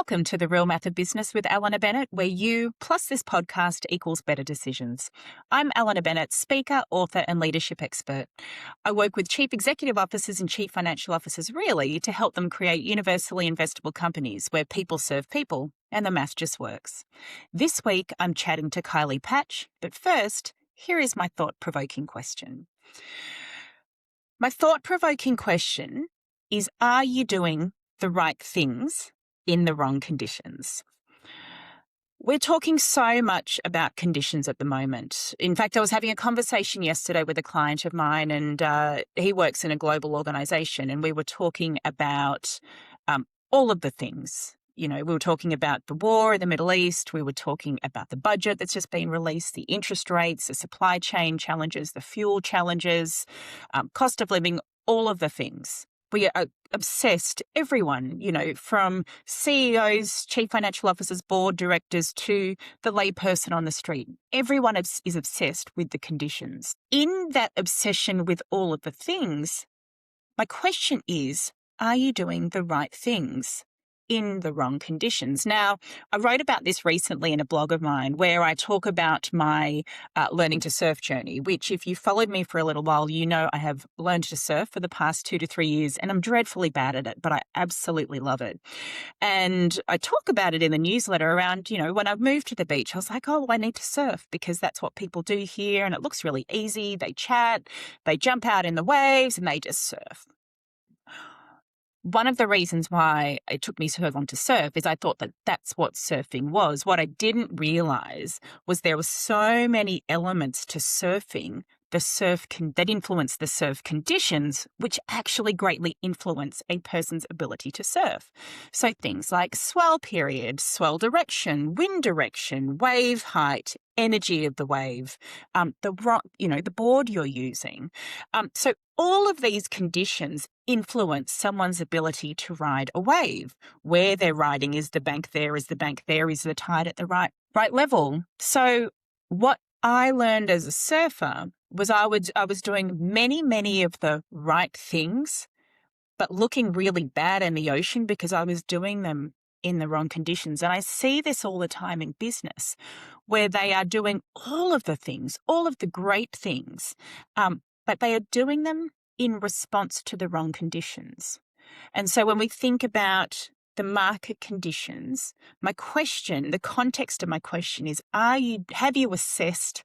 Welcome to The Real Math of Business with Alena Bennett, where you plus this podcast equals better decisions. I'm Alena Bennett, speaker, author, and leadership expert. I work with chief executive officers and chief financial officers really to help them create universally investable companies where people serve people and the math just works. This week, I'm chatting to Kylie Paatsch, but first, here is my thought-provoking question. My thought-provoking question is, are you doing the right things in the wrong conditions? We're talking so much about conditions at the moment. In fact, I was having a conversation yesterday with a client of mine, and he works in a global organization, and we were talking about all of the things. You know, we were talking about the war in the Middle East. We were talking about the budget that's just been released, the interest rates, the supply chain challenges, the fuel challenges, cost of living, all of the things. We are obsessed, everyone, you know, from CEOs, chief financial officers, board directors to the layperson on the street. Everyone is obsessed with the conditions. In that obsession with all of the things, my question is, are you doing the right things in the wrong conditions? Now, I wrote about this recently in a blog of mine where I talk about my learning to surf journey, which if you followed me for a little while, you know I have learned to surf for the past 2 to 3 years, and I'm dreadfully bad at it, but I absolutely love it. And I talk about it in the newsletter around, you know, when I moved to the beach, I was like, oh, I need to surf because that's what people do here, and it looks really easy. They chat, they jump out in the waves, and they just surf. One of the reasons why it took me so long to surf is I thought that that's what surfing was. What I didn't realize was there were so many elements to surfing, that influence the surf conditions, which actually greatly influence a person's ability to surf. So things like swell period, swell direction, wind direction, wave height, energy of the wave, the board you're using. So all of these conditions influence someone's ability to ride a wave. Where they're riding, is the bank there? Is the bank there? Is the tide at the right level? So what I learned as a surfer was I was doing many of the right things, but looking really bad in the ocean because I was doing them in the wrong conditions. And I see this all the time in business where they are doing all of the things, all of the great things, but they are doing them in response to the wrong conditions. And so when we think about the market conditions, the context of my question is, have you assessed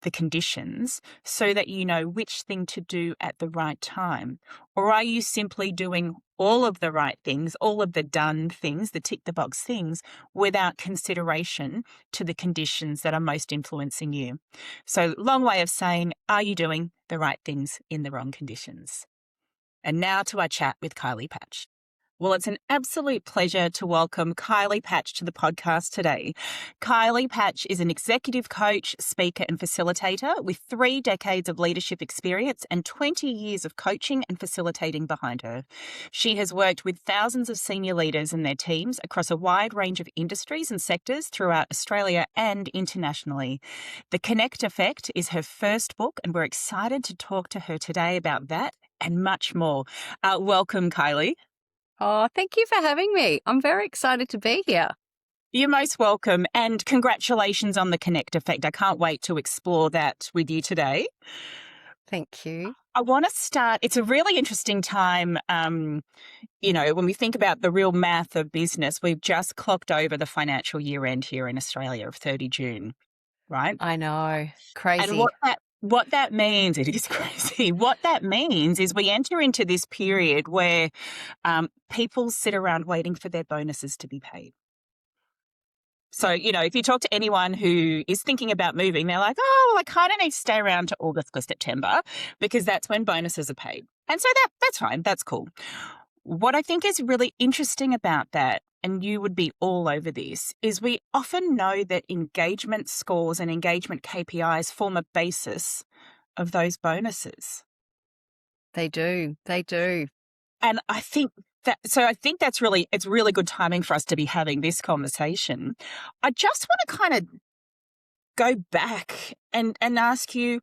the conditions so that you know which thing to do at the right time? Or are you simply doing all of the right things, all of the done things, the tick the box things, without consideration to the conditions that are most influencing you? So long way of saying, are you doing the right things in the wrong conditions? And now to our chat with Kylie Paatsch. Well, it's an absolute pleasure to welcome Kylie Paatsch to the podcast today. Kylie Paatsch is an executive coach, speaker, and facilitator with 3 decades of leadership experience and 20 years of coaching and facilitating behind her. She has worked with thousands of senior leaders and their teams across a wide range of industries and sectors throughout Australia and internationally. The Connect Effect is her first book, and we're excited to talk to her today about that and much more. Welcome, Kylie. Oh, thank you for having me. I'm very excited to be here. You're most welcome, and congratulations on the Connect Effect. I can't wait to explore that with you today. Thank you. I want to start, it's a really interesting time, you know, when we think about the real math of business. We've just clocked over the financial year end here in Australia of 30 June, right? I know, crazy. And what that means, it is crazy. What that means is we enter into this period where people sit around waiting for their bonuses to be paid. So, you know, if you talk to anyone who is thinking about moving, they're like, oh, well, I kind of need to stay around to August or September because that's when bonuses are paid. And so that's fine. That's cool. What I think is really interesting about that, and you would be all over this, is we often know that engagement scores and engagement KPIs form a basis of those bonuses. They do. And I think that's really good timing for us to be having this conversation. I just want to kind of go back and ask you,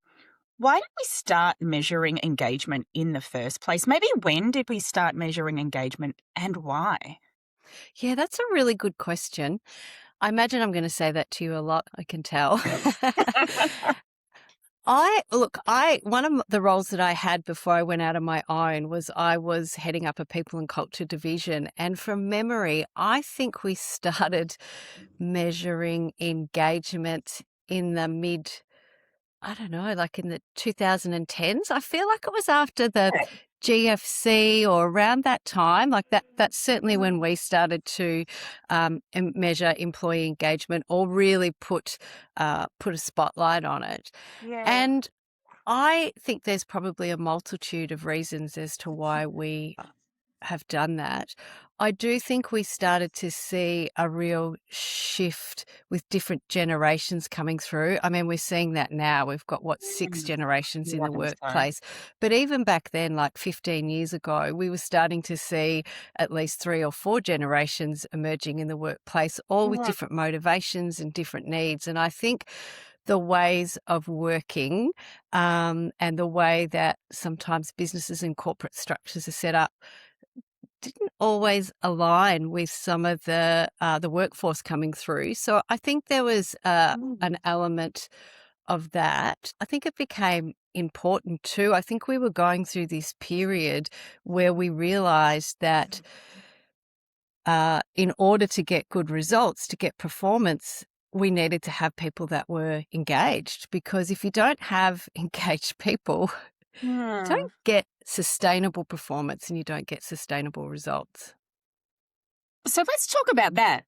why did we start measuring engagement in the first place? Maybe when did we start measuring engagement and why? Yeah, that's a really good question. I imagine I'm going to say that to you a lot, I can tell. One of the roles that I had before I went out on my own was I was heading up a people and culture division. And from memory, I think we started measuring engagement in the I don't know, like in the 2010s. I feel like it was after the GFC or around that time. Like that's certainly when we started to measure employee engagement or really put a spotlight on it. Yeah. And I think there's probably a multitude of reasons as to why we have done that. I do think we started to see a real shift with different generations coming through. I mean, we're seeing that now. We've got, six generations in the workplace. But even back then, like 15 years ago, we were starting to see at least 3 or 4 generations emerging in the workplace, all with different motivations and different needs. And I think the ways of working and the way that sometimes businesses and corporate structures are set up didn't always align with some of the workforce coming through. So I think there was an element of that. I think it became important too. I think we were going through this period where we realized that in order to get good results, to get performance, we needed to have people that were engaged, because if you don't have engaged people, you don't get sustainable performance and you don't get sustainable results. So let's talk about that.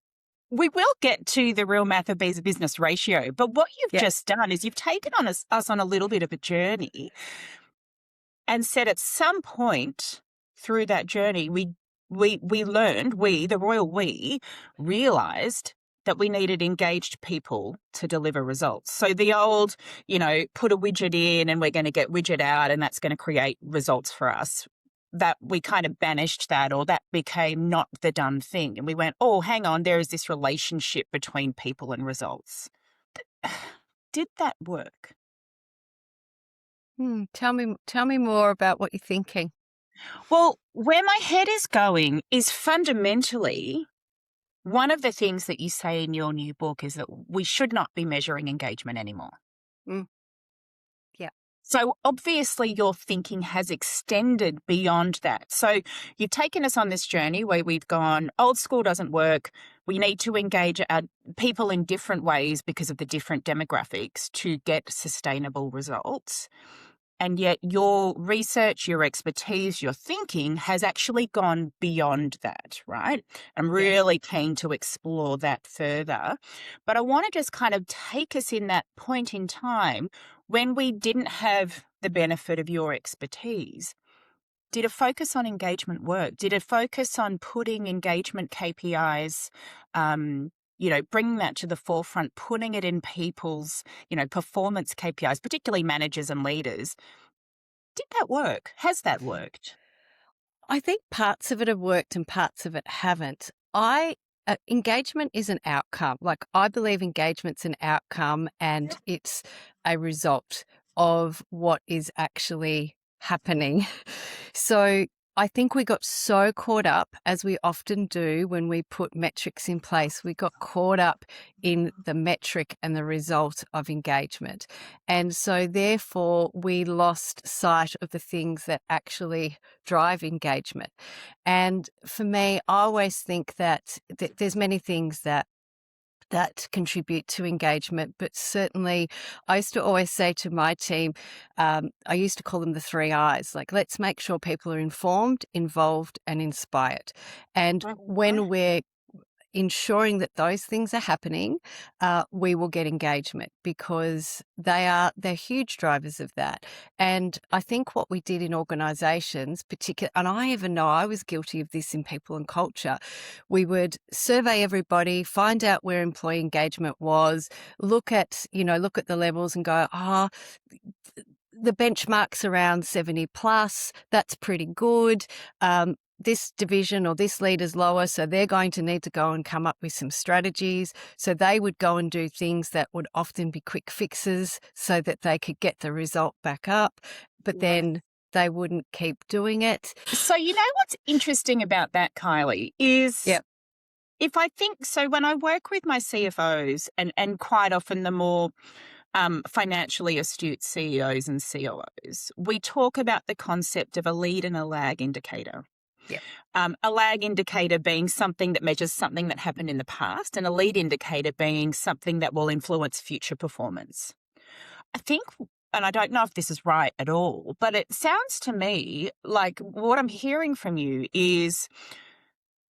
We will get to the real math of business ratio, but what you've just done is you've taken us on a little bit of a journey and said at some point through that journey, we learned, the royal we, realized that we needed engaged people to deliver results. So the old, put a widget in and we're going to get widget out and that's going to create results for us, that we kind of banished that, or that became not the done thing. And we went, oh, hang on, there is this relationship between people and results. Did that work? Tell me more about what you're thinking. Well, where my head is going is fundamentally, one of the things that you say in your new book is that we should not be measuring engagement anymore. Yeah. So obviously your thinking has extended beyond that. So you've taken us on this journey where we've gone, old school doesn't work. We need to engage our people in different ways because of the different demographics to get sustainable results. And yet your research, your expertise, your thinking has actually gone beyond that, right? I'm really keen to explore that further. But I want to just kind of take us in that point in time when we didn't have the benefit of your expertise. Did a focus on engagement work? Did a focus on putting engagement KPIs, bringing that to the forefront, putting it in people's, performance KPIs, particularly managers and leaders? Did that work? Has that worked? I think parts of it have worked and parts of it haven't. Engagement is an outcome. Like, I believe engagement's an outcome and it's a result of what is actually happening. So I think we got so caught up, as we often do when we put metrics in place, we got caught up in the metric and the result of engagement. And so therefore we lost sight of the things that actually drive engagement. And for me, I always think that there's many things that contribute to engagement. But certainly I used to always say to my team, I used to call them the 3 I's, like, let's make sure people are informed, involved and inspired. And when we're ensuring that those things are happening, we will get engagement, because they're huge drivers of that. And I think what we did in organisations, particularly, and I even know I was guilty of this in people and culture, we would survey everybody, find out where employee engagement was, look at the levels and go, the benchmark's around 70 plus, that's pretty good. This division or this leader's lower, so they're going to need to go and come up with some strategies. So they would go and do things that would often be quick fixes so that they could get the result back up, but then they wouldn't keep doing it. So what's interesting about that, Kylie, is If I think so, when I work with my CFOs and quite often the more financially astute CEOs and COOs, we talk about the concept of a lead and a lag indicator. Yeah. A lag indicator being something that measures something that happened in the past, and a lead indicator being something that will influence future performance. I think, and I don't know if this is right at all, but it sounds to me like what I'm hearing from you is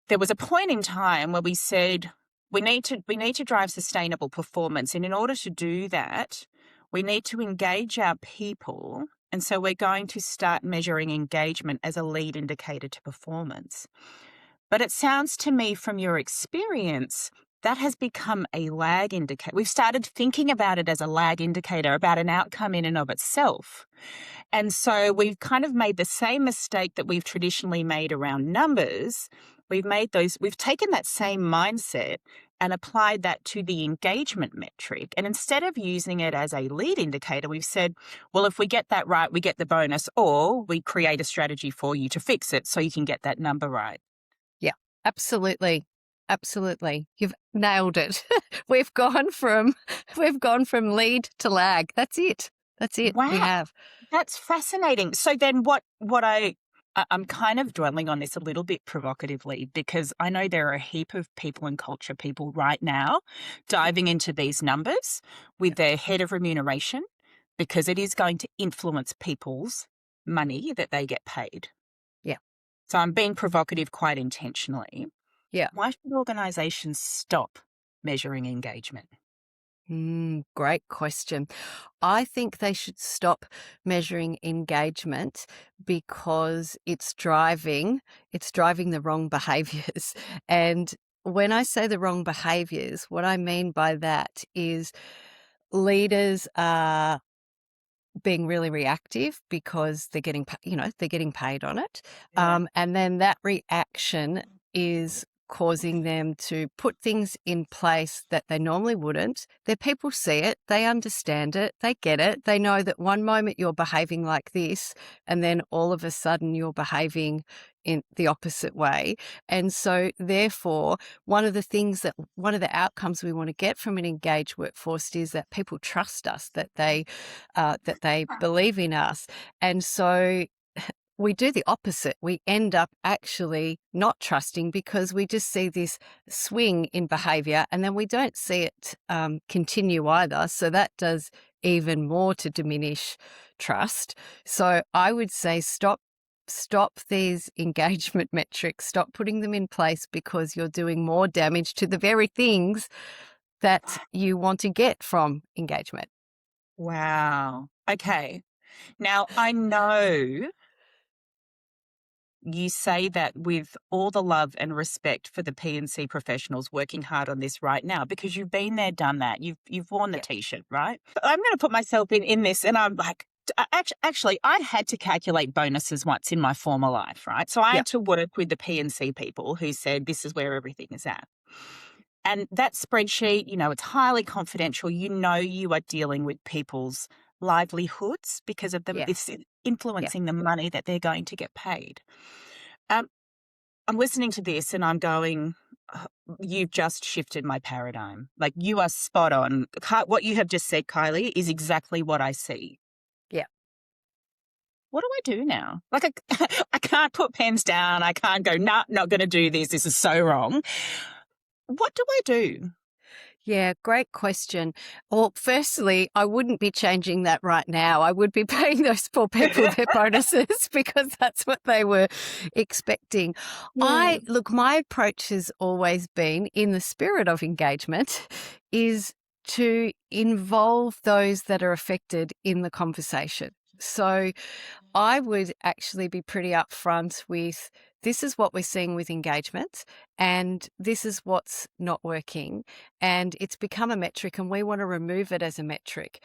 there was a point in time where we said we need to drive sustainable performance, and in order to do that, we need to engage our people. And so we're going to start measuring engagement as a lead indicator to performance. But it sounds to me from your experience that has become a lag indicator. We've started thinking about it as a lag indicator, about an outcome in and of itself. And so we've kind of made the same mistake that we've traditionally made around numbers. We've taken that same mindset and applied that to the engagement metric. And instead of using it as a lead indicator, we've said, well, if we get that right, we get the bonus, or we create a strategy for you to fix it so you can get that number right. Yeah, absolutely. Absolutely. You've nailed it. We've gone from lead to lag. That's it. Wow. We have. That's fascinating. So then I'm kind of dwelling on this a little bit provocatively, because I know there are a heap of people and culture people right now diving into these numbers with their head of remuneration, because it is going to influence people's money that they get paid. Yeah. So I'm being provocative quite intentionally. Yeah. Why should organizations stop measuring engagement? Great question. I think they should stop measuring engagement because it's driving the wrong behaviors. And when I say the wrong behaviors, what I mean by that is leaders are being really reactive because they're getting paid on it. Yeah. And then that reaction is causing them to put things in place that they normally wouldn't. Their people see it, they understand it, they get it. They know that one moment you're behaving like this, and then all of a sudden you're behaving in the opposite way. And so therefore, one of the outcomes we want to get from an engaged workforce is that people trust us, that they believe in us. And so we do the opposite. We end up actually not trusting because we just see this swing in behavior, and then we don't see it continue either. So that does even more to diminish trust. So I would say stop these engagement metrics, stop putting them in place, because you're doing more damage to the very things that you want to get from engagement. Wow. Okay. Now, I know you say that with all the love and respect for the P&C professionals working hard on this right now, because you've been there, done that. You've worn the T-shirt, right? I'm going to put myself in this, and I'm like, actually, I had to calculate bonuses once in my former life, right? So I had to work with the P&C people who said, this is where everything is at. And that spreadsheet, it's highly confidential. You are dealing with people's livelihoods because of this influencing the money that they're going to get paid. I'm listening to this and I'm going, you've just shifted my paradigm. Like, you are spot on. What you have just said, Kylie, is exactly what I see. Yeah. What do I do now? Like, I can't put pens down. I can't go, nah, not going to do this. This is so wrong. What do I do? Yeah, great question. Well, firstly, I wouldn't be changing that right now. I would be paying those poor people their bonuses because that's what they were expecting. Yeah. My approach has always been, in the spirit of engagement, is to involve those that are affected in the conversation. So I would actually be pretty upfront with, this is what we're seeing with engagement, and this is what's not working. And it's become a metric, and we want to remove it as a metric.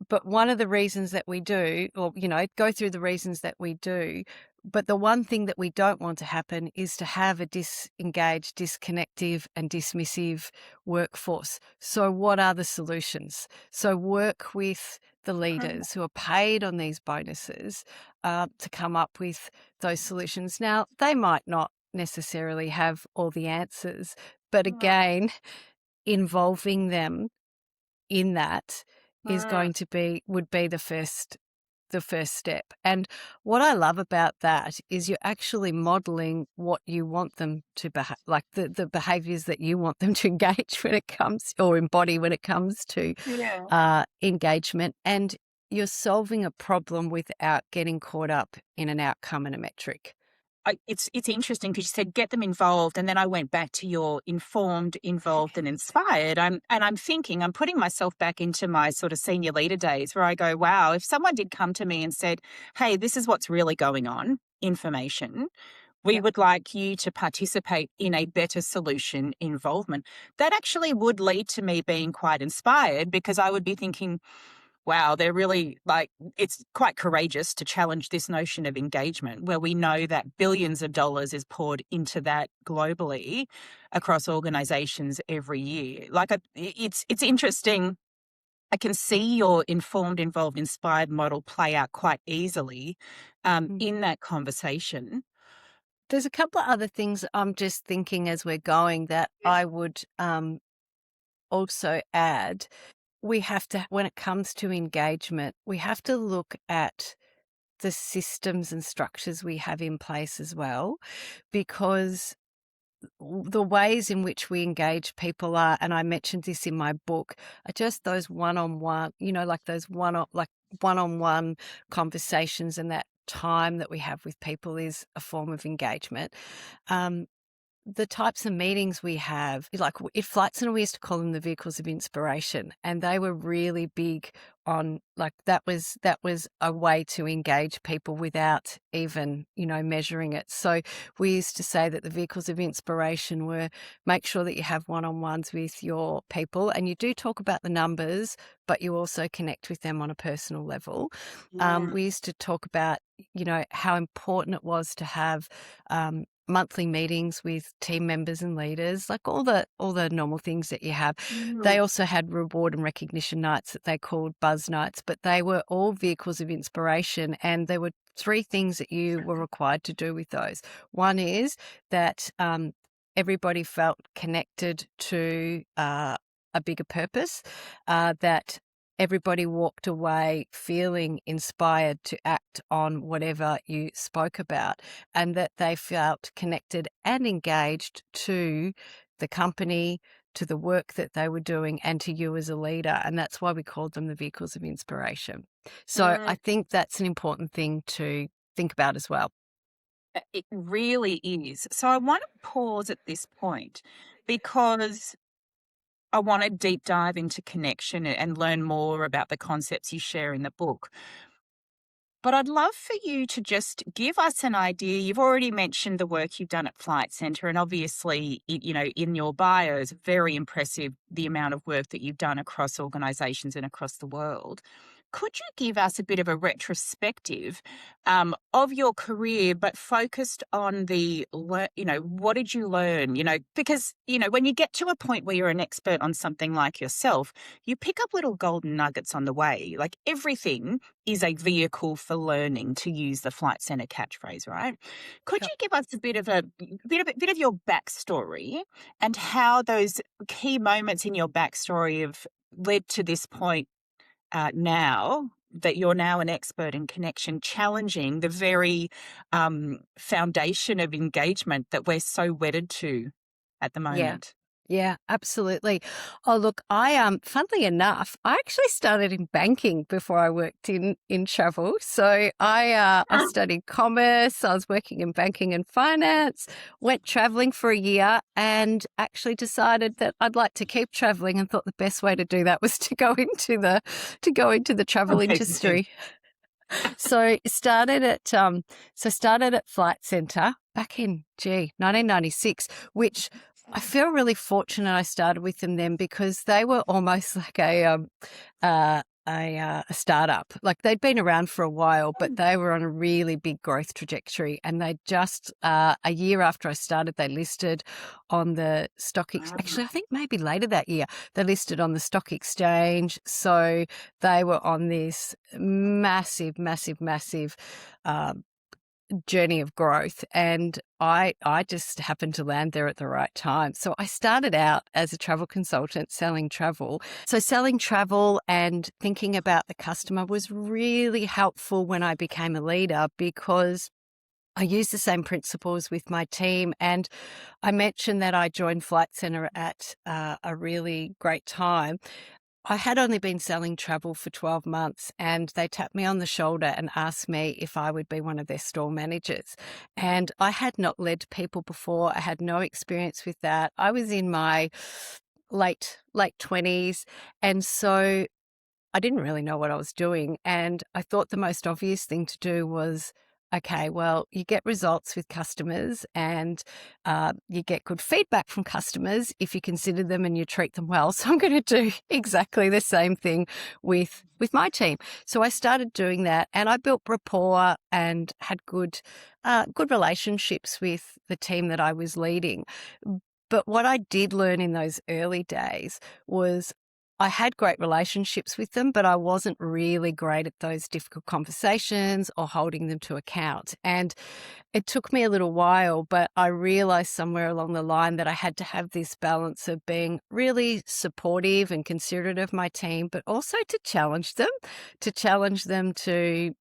But one of the reasons that we do, or, go through the reasons that we do, but the one thing that we don't want to happen is to have a disengaged, disconnective and dismissive workforce. So what are the solutions? So work with the leaders who are paid on these bonuses to come up with those solutions. Now, they might not necessarily have all the answers, But again, involving them in that is going to would be the first step. And what I love about that is you're actually modeling what you want them to behave, like the behaviors that you want them to engage when it comes, or embody when it comes to engagement. And you're solving a problem without getting caught up in an outcome and a metric. It's interesting because you said get them involved, and then I went back to your informed, involved, and inspired. I'm putting myself back into my sort of senior leader days where I go, wow, if someone did come to me and said, hey, this is what's really going on, information, we would like you to participate in a better solution involvement. That actually would lead to me being quite inspired, because I would be thinking, wow, they're really it's quite courageous to challenge this notion of engagement, where we know that billions of dollars is poured into that globally across organizations every year. It's interesting. I can see your informed, involved, inspired model play out quite easily in that conversation. There's a couple of other things I'm just thinking as we're going that I would also add. We have to, when it comes to engagement, we have to look at the systems and structures we have in place as well, because the ways in which we engage people are, and I mentioned this in my book, are just those one-on-one, like those one-on-one conversations, and that time that we have with people is a form of engagement. The types of meetings we have, like at Flight Centre, we used to call them the vehicles of inspiration, and they were really big on, like, that was a way to engage people without even, measuring it. So we used to say that the vehicles of inspiration were, make sure that you have one-on-ones with your people, and you do talk about the numbers, but you also connect with them on a personal level. We used to talk about, how important it was to have monthly meetings with team members and leaders, like all the normal things that you have. They also had reward and recognition nights that they called buzz nights, but they were all vehicles of inspiration, and there were 3 things that you were required to do with those. One is that everybody felt connected to a bigger purpose, that everybody walked away feeling inspired to act on whatever you spoke about, and that they felt connected and engaged to the company, to the work that they were doing, and to you as a leader. And that's why we called them the vehicles of inspiration. So I think that's an important thing to think about as well. It really is. So I want to pause at this point, because I want to deep dive into connection and learn more about the concepts you share in the book. But I'd love for you to just give us an idea. You've already mentioned the work you've done at Flight Centre, and obviously, in your bio, it's very impressive the amount of work that you've done across organisations and across the world. Could you give us a bit of a retrospective of your career, but focused on what did you learn? Because, when you get to a point where you're an expert on something like yourself, you pick up little golden nuggets on the way. Like, everything is a vehicle for learning, to use the Flight Centre catchphrase, right? Could you give us a bit of your backstory, and how those key moments in your backstory have led to this point now that you're now an expert in connection, challenging the very foundation of engagement that we're so wedded to at the moment? Yeah, absolutely. Oh, look, funnily enough, I actually started in banking before I worked in travel. So I studied commerce. I was working in banking and finance, went traveling for a year, and actually decided that I'd like to keep traveling, and thought the best way to do that was to go into the travel industry. So started at Flight Centre back in 1996, which I feel really fortunate I started with them then, because they were almost like a startup. Like, they'd been around for a while, but they were on a really big growth trajectory. And they just a year after I started, they listed on the stock exchange. Actually, I think maybe later that year, they listed on the stock exchange. So they were on this massive journey of growth, and I just happened to land there at the right time. So I started out as a travel consultant selling travel. So selling travel and thinking about the customer was really helpful when I became a leader, because I use the same principles with my team. And I mentioned that I joined Flight Centre at a really great time. I had only been selling travel for 12 months, and they tapped me on the shoulder and asked me if I would be one of their store managers. And I had not led people before. I had no experience with that. I was in my late 20s. And so I didn't really know what I was doing. And I thought the most obvious thing to do was, okay, well, you get results with customers, and you get good feedback from customers if you consider them and you treat them well. So I'm going to do exactly the same thing with my team. So I started doing that, and I built rapport and had good relationships with the team that I was leading. But what I did learn in those early days was I had great relationships with them, but I wasn't really great at those difficult conversations or holding them to account. And it took me a little while, but I realized somewhere along the line that I had to have this balance of being really supportive and considerate of my team, but also to challenge them to,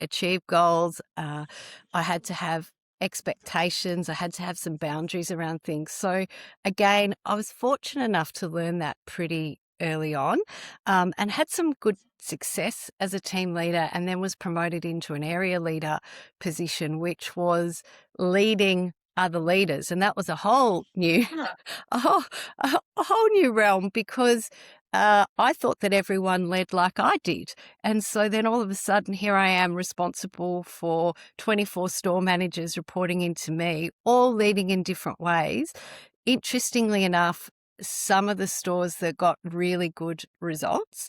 achieve goals. I had to have expectations. I had to have some boundaries around things. So again, I was fortunate enough to learn that pretty early on, and had some good success as a team leader, and then was promoted into an area leader position, which was leading other leaders. And that was a whole new, a whole new realm, because I thought that everyone led like I did. And so then all of a sudden, here I am responsible for 24 store managers reporting into me, all leading in different ways. Interestingly enough, some of the stores that got really good results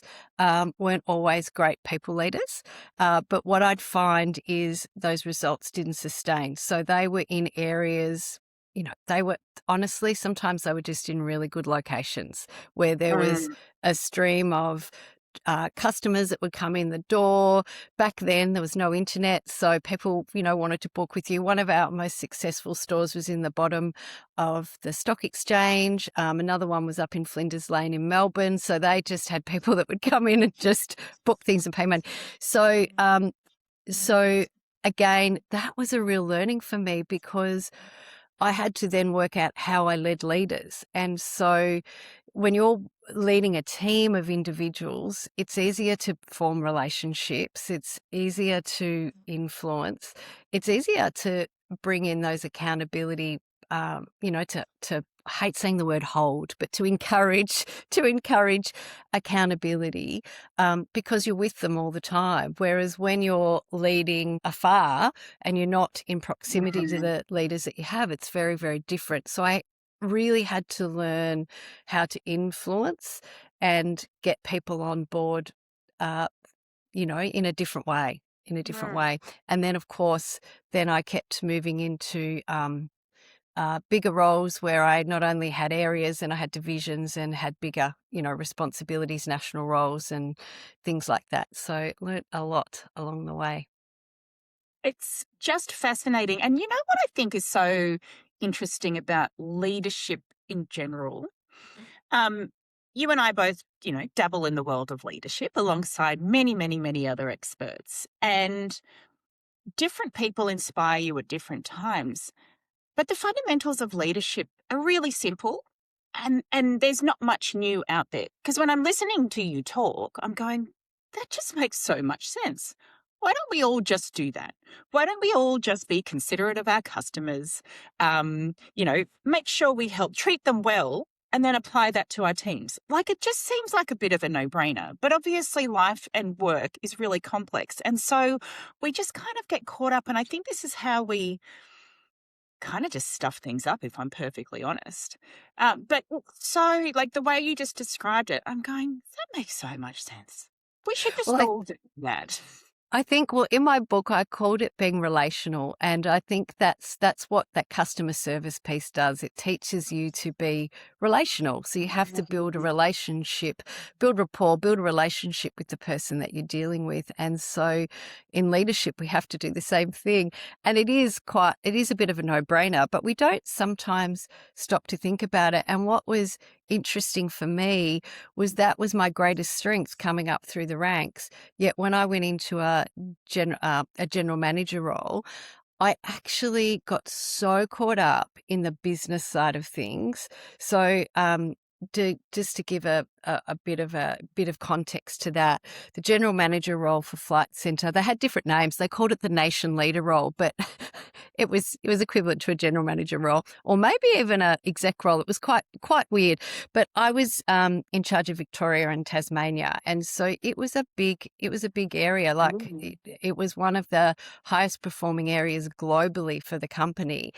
weren't always great people leaders. But what I'd find is those results didn't sustain. So they were in areas, they were, honestly, sometimes they were just in really good locations where there was a stream of customers that would come in the door. Back then, there was no internet, so people, wanted to book with you. One of our most successful stores was in the bottom of the stock exchange. Another one was up in Flinders Lane in Melbourne. So they just had people that would come in and just book things and pay money. So, again, that was a real learning for me, because I had to then work out how I led leaders. And so when you're leading a team of individuals, it's easier to form relationships. It's easier to influence. It's easier to bring in those accountability, to I hate saying the word hold, but to encourage accountability, because you're with them all the time. Whereas when you're leading afar and you're not in proximity to the leaders that you have, it's very, very different. So I really had to learn how to influence and get people on board, in a different way. And then, of course, I kept moving into bigger roles where I not only had areas and I had divisions and had bigger, responsibilities, national roles and things like that. So learnt a lot along the way. It's just fascinating. And you know what I think is so interesting about leadership in general? Um, you and I both, dabble in the world of leadership alongside many, many, many other experts. And different people inspire you at different times. But the fundamentals of leadership are really simple, and there's not much new out there. Because when I'm listening to you talk, I'm going, that just makes so much sense. Why don't we all just do that? Why don't we all just be considerate of our customers? Make sure we help treat them well, and then apply that to our teams. Like, it just seems like a bit of a no-brainer. But obviously life and work is really complex. And so we just kind of get caught up. And I think this is how we kind of just stuff things up, if I'm perfectly honest. But so, like, the way you just described it, I'm going, that makes so much sense. We should just Well, all do that. I think, well, in my book, I called it being relational. And I think that's what that customer service piece does. It teaches you to be relational. So you have to build a relationship, build rapport, build a relationship with the person that you're dealing with. And so in leadership, we have to do the same thing. And it is a bit of a no-brainer, but we don't sometimes stop to think about it. And what was interesting for me was that was my greatest strength coming up through the ranks. Yet when I went into a general manager role, I actually got so caught up in the business side of things. So just to give a bit of context to that, the general manager role for Flight Centre, they had different names. They called it the nation leader role, but it was equivalent to a general manager role, or maybe even a exec role. It was quite weird. But I was in charge of Victoria and Tasmania, and so it was a big area. Like it was one of the highest performing areas globally for the company,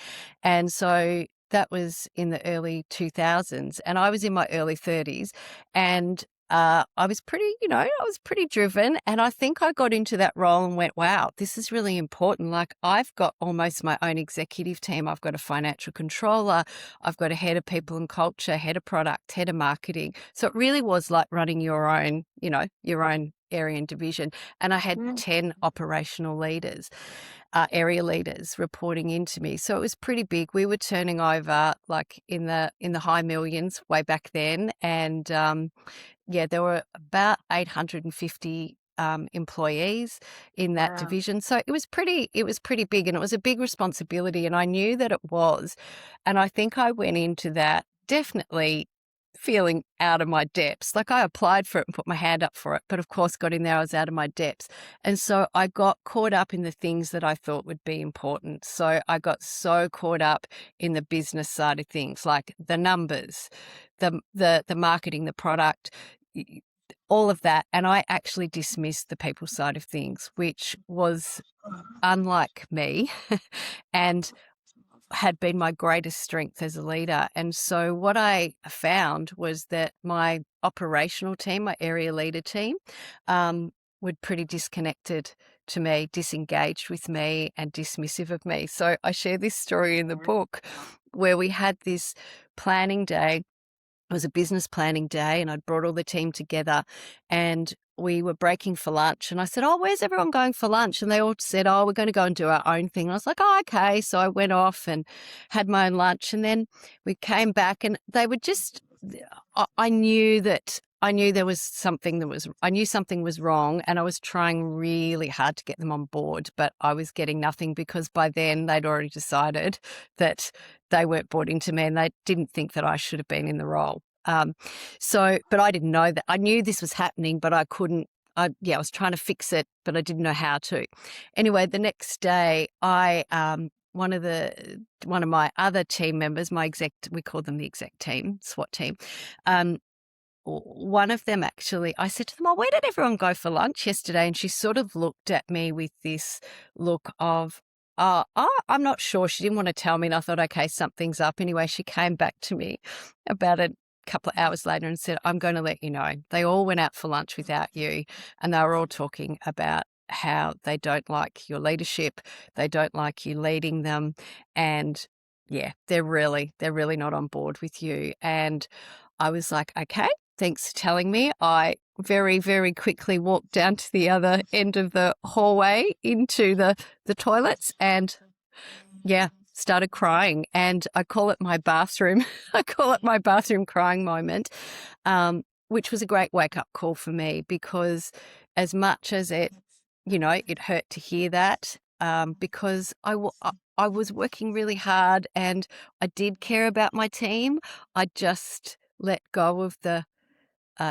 and so that was in the early 2000s, and I was in my early 30s, and I was pretty driven, and I think I got into that role and went, wow, this is really important. Like, I've got almost my own executive team. I've got a financial controller. I've got a head of people and culture, head of product, head of marketing. So it really was like running your own area and division. And I had 10 operational leaders. Area leaders reporting into me. So it was pretty big. We were turning over like in the high millions way back then. And there were about 850 employees in that division. So it was pretty big, and it was a big responsibility. And I knew that it was. And I think I went into that definitely feeling out of my depths. Like, I applied for it and put my hand up for it, but of course got in there, I was out of my depths. And so I got caught up in the things that I thought would be important. So I got so caught up in the business side of things, like the numbers, the marketing, the product, all of that. And I actually dismissed the people side of things, which was unlike me and had been my greatest strength as a leader. And so what I found was that my operational team, my area leader team, were pretty disconnected to me, disengaged with me, and dismissive of me. So I share this story in the book where we had this planning day. It was a business planning day, and I'd brought all the team together, and we were breaking for lunch. And I said, oh, where's everyone going for lunch? And they all said, oh, we're going to go and do our own thing. And I was like, oh, okay. So I went off and had my own lunch. And then we came back, and they were just, I knew there was something I knew something was wrong, and I was trying really hard to get them on board, but I was getting nothing, because by then they'd already decided that they weren't bought into me, and they didn't think that I should have been in the role. But I didn't know that. I knew this was happening, but I couldn't. I was trying to fix it, but I didn't know how to. Anyway, the next day, one of my other team members, we call them the exec team, SWAT team. One of them actually, I said to them, oh, where did everyone go for lunch yesterday? And she sort of looked at me with this look of, I'm not sure. She didn't want to tell me, and I thought, okay, something's up. Anyway, she came back to me about a couple of hours later and said, I'm going to let you know. They all went out for lunch without you, and they were all talking about how they don't like your leadership, they don't like you leading them, and they're really not on board with you. And I was like, okay, thanks for telling me. I very, very quickly walked down to the other end of the hallway into the toilets and started crying. And I call it my bathroom. I call it my bathroom crying moment, which was a great wake-up call for me, because as much as it hurt to hear that, because I was working really hard and I did care about my team. I just let go of the,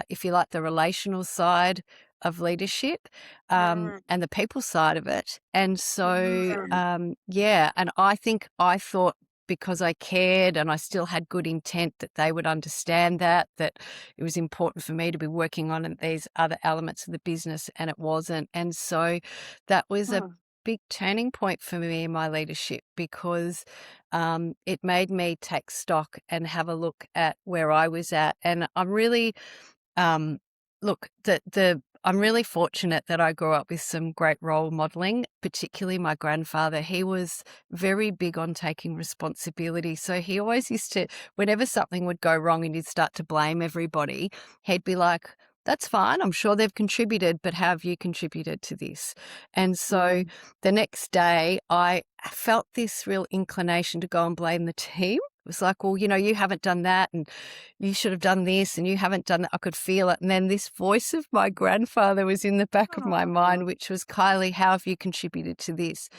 if you like, the relational side of leadership, and the people side of it. And so, and I think I thought, because I cared and I still had good intent, that they would understand that it was important for me to be working on these other elements of the business, and it wasn't. And so that was a big turning point for me in my leadership, because it made me take stock and have a look at where I was at. And I'm really, I'm really fortunate that I grew up with some great role modeling, particularly my grandfather. He was very big on taking responsibility. So he always used to, whenever something would go wrong and you'd start to blame everybody, he'd be like, that's fine. I'm sure they've contributed, but how have you contributed to this? And so the next day, I felt this real inclination to go and blame the team. It was like, well, you haven't done that and you should have done this and you haven't done that. I could feel it. And then this voice of my grandfather was in the back of my mind, which was, Kylie, how have you contributed to this?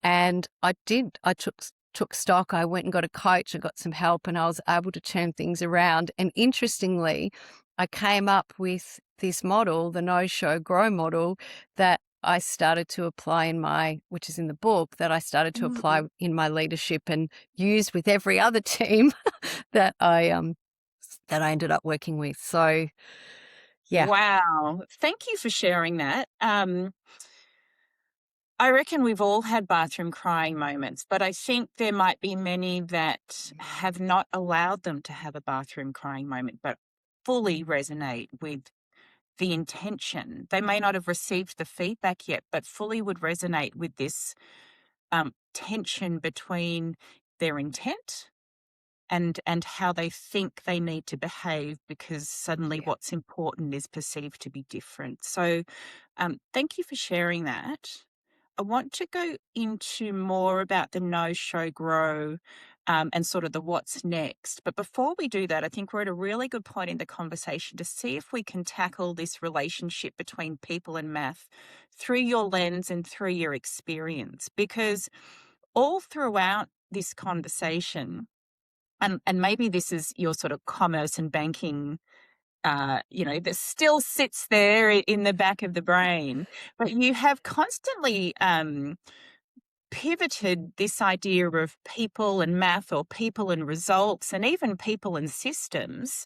And I did. I took stock. I went and got a coach. I got some help and I was able to turn things around. And interestingly, I came up with this model, the no-show grow model, that I started to apply which is in the book, that I started to apply in my leadership and use with every other team that I ended up working with. So, yeah. Wow. Thank you for sharing that. I reckon we've all had bathroom crying moments, but I think there might be many that have not allowed them to have a bathroom crying moment, but fully resonate with the intention. They may not have received the feedback yet, but fully would resonate with this tension between their intent and how they think they need to behave, because suddenly what's important is perceived to be different. So thank you for sharing that. I want to go into more about the no-show grow and sort of the what's next. But before we do that, I think we're at a really good point in the conversation to see if we can tackle this relationship between people and math through your lens and through your experience. Because all throughout this conversation, and maybe this is your sort of commerce and banking, that still sits there in the back of the brain, but you have constantly pivoted this idea of people and math, or people and results, and even people and systems.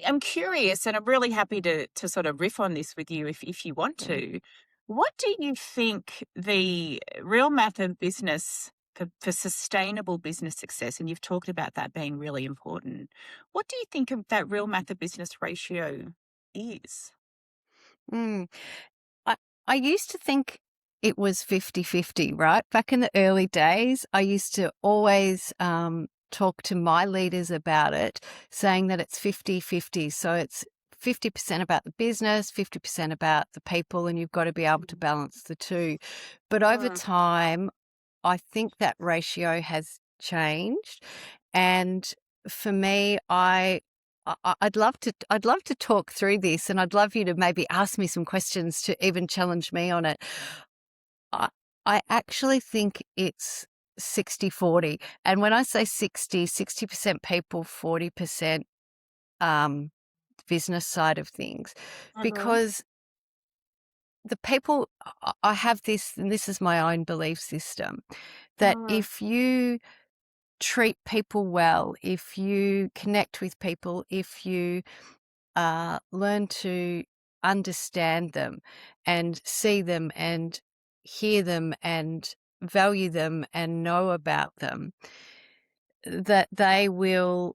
I'm curious, and I'm really happy to sort of riff on this with you if you want to. What do you think the real math of business for sustainable business success, and you've talked about that being really important, what do you think of that real math of business ratio is? Mm. I used to think it was 50-50, right? Back in the early days, I used to always talk to my leaders about it, saying that it's 50-50. So it's 50% about the business, 50% about the people, and you've got to be able to balance the two. But over time, I think that ratio has changed. And for me, I'd love to talk through this, and I'd love you to maybe ask me some questions to even challenge me on it. I actually think it's 60-40. And when I say 60% people, 40% business side of things, because the people, I have this, and this is my own belief system, that if you treat people well, if you connect with people, if you learn to understand them and see them and hear them and value them and know about them, that they will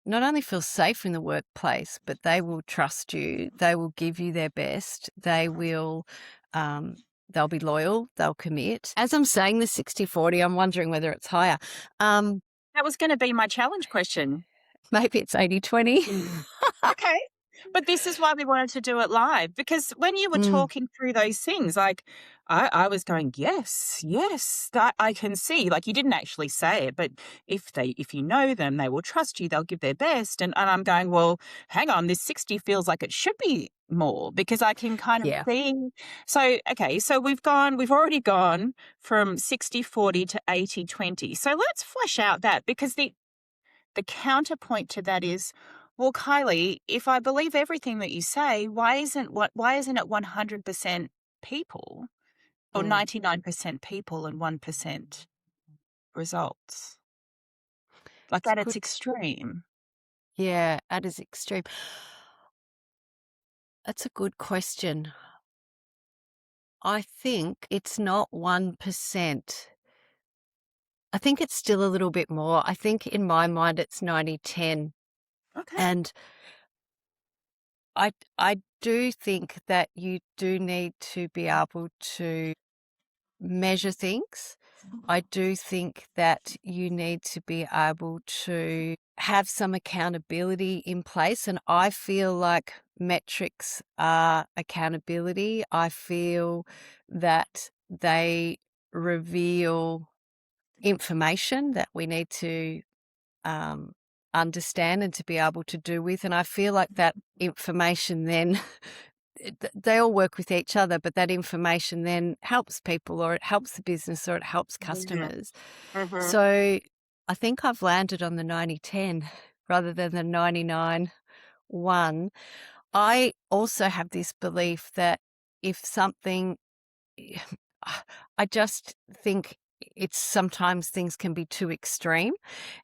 not only feel safe in the workplace, but they will trust you. They will give you their best. They'll be loyal. They'll commit. As I'm saying the 60-40, I'm wondering whether it's higher. That was going to be my challenge question. Maybe it's 80-20. Okay. But this is why we wanted to do it live, because when you were talking through those things, like I was going, yes, I can see, like you didn't actually say it, but if you know them, they will trust you, they'll give their best. And I'm going, well, hang on, this 60 feels like it should be more, because I can kind of see. So, okay, so we've already gone from 60-40 to 80-20. So let's flesh out that, because the counterpoint to that is, well, Kylie, if I believe everything that you say, why isn't it 100% people, or 99% people and 1% results? Like, at its extreme. Yeah, at its extreme. That's a good question. I think it's not 1%. I think it's still a little bit more. I think in my mind it's 90-10. Okay. And I do think that you do need to be able to measure things. I do think that you need to be able to have some accountability in place. And I feel like metrics are accountability. I feel that they reveal information that we need to understand and to be able to do with. And I feel like that information then they all work with each other, but that information then helps people, or it helps the business, or it helps customers. Mm-hmm. So I think I've landed on the 90-10 rather than the 99-1. I also have this belief that if something, I just think it's sometimes things can be too extreme.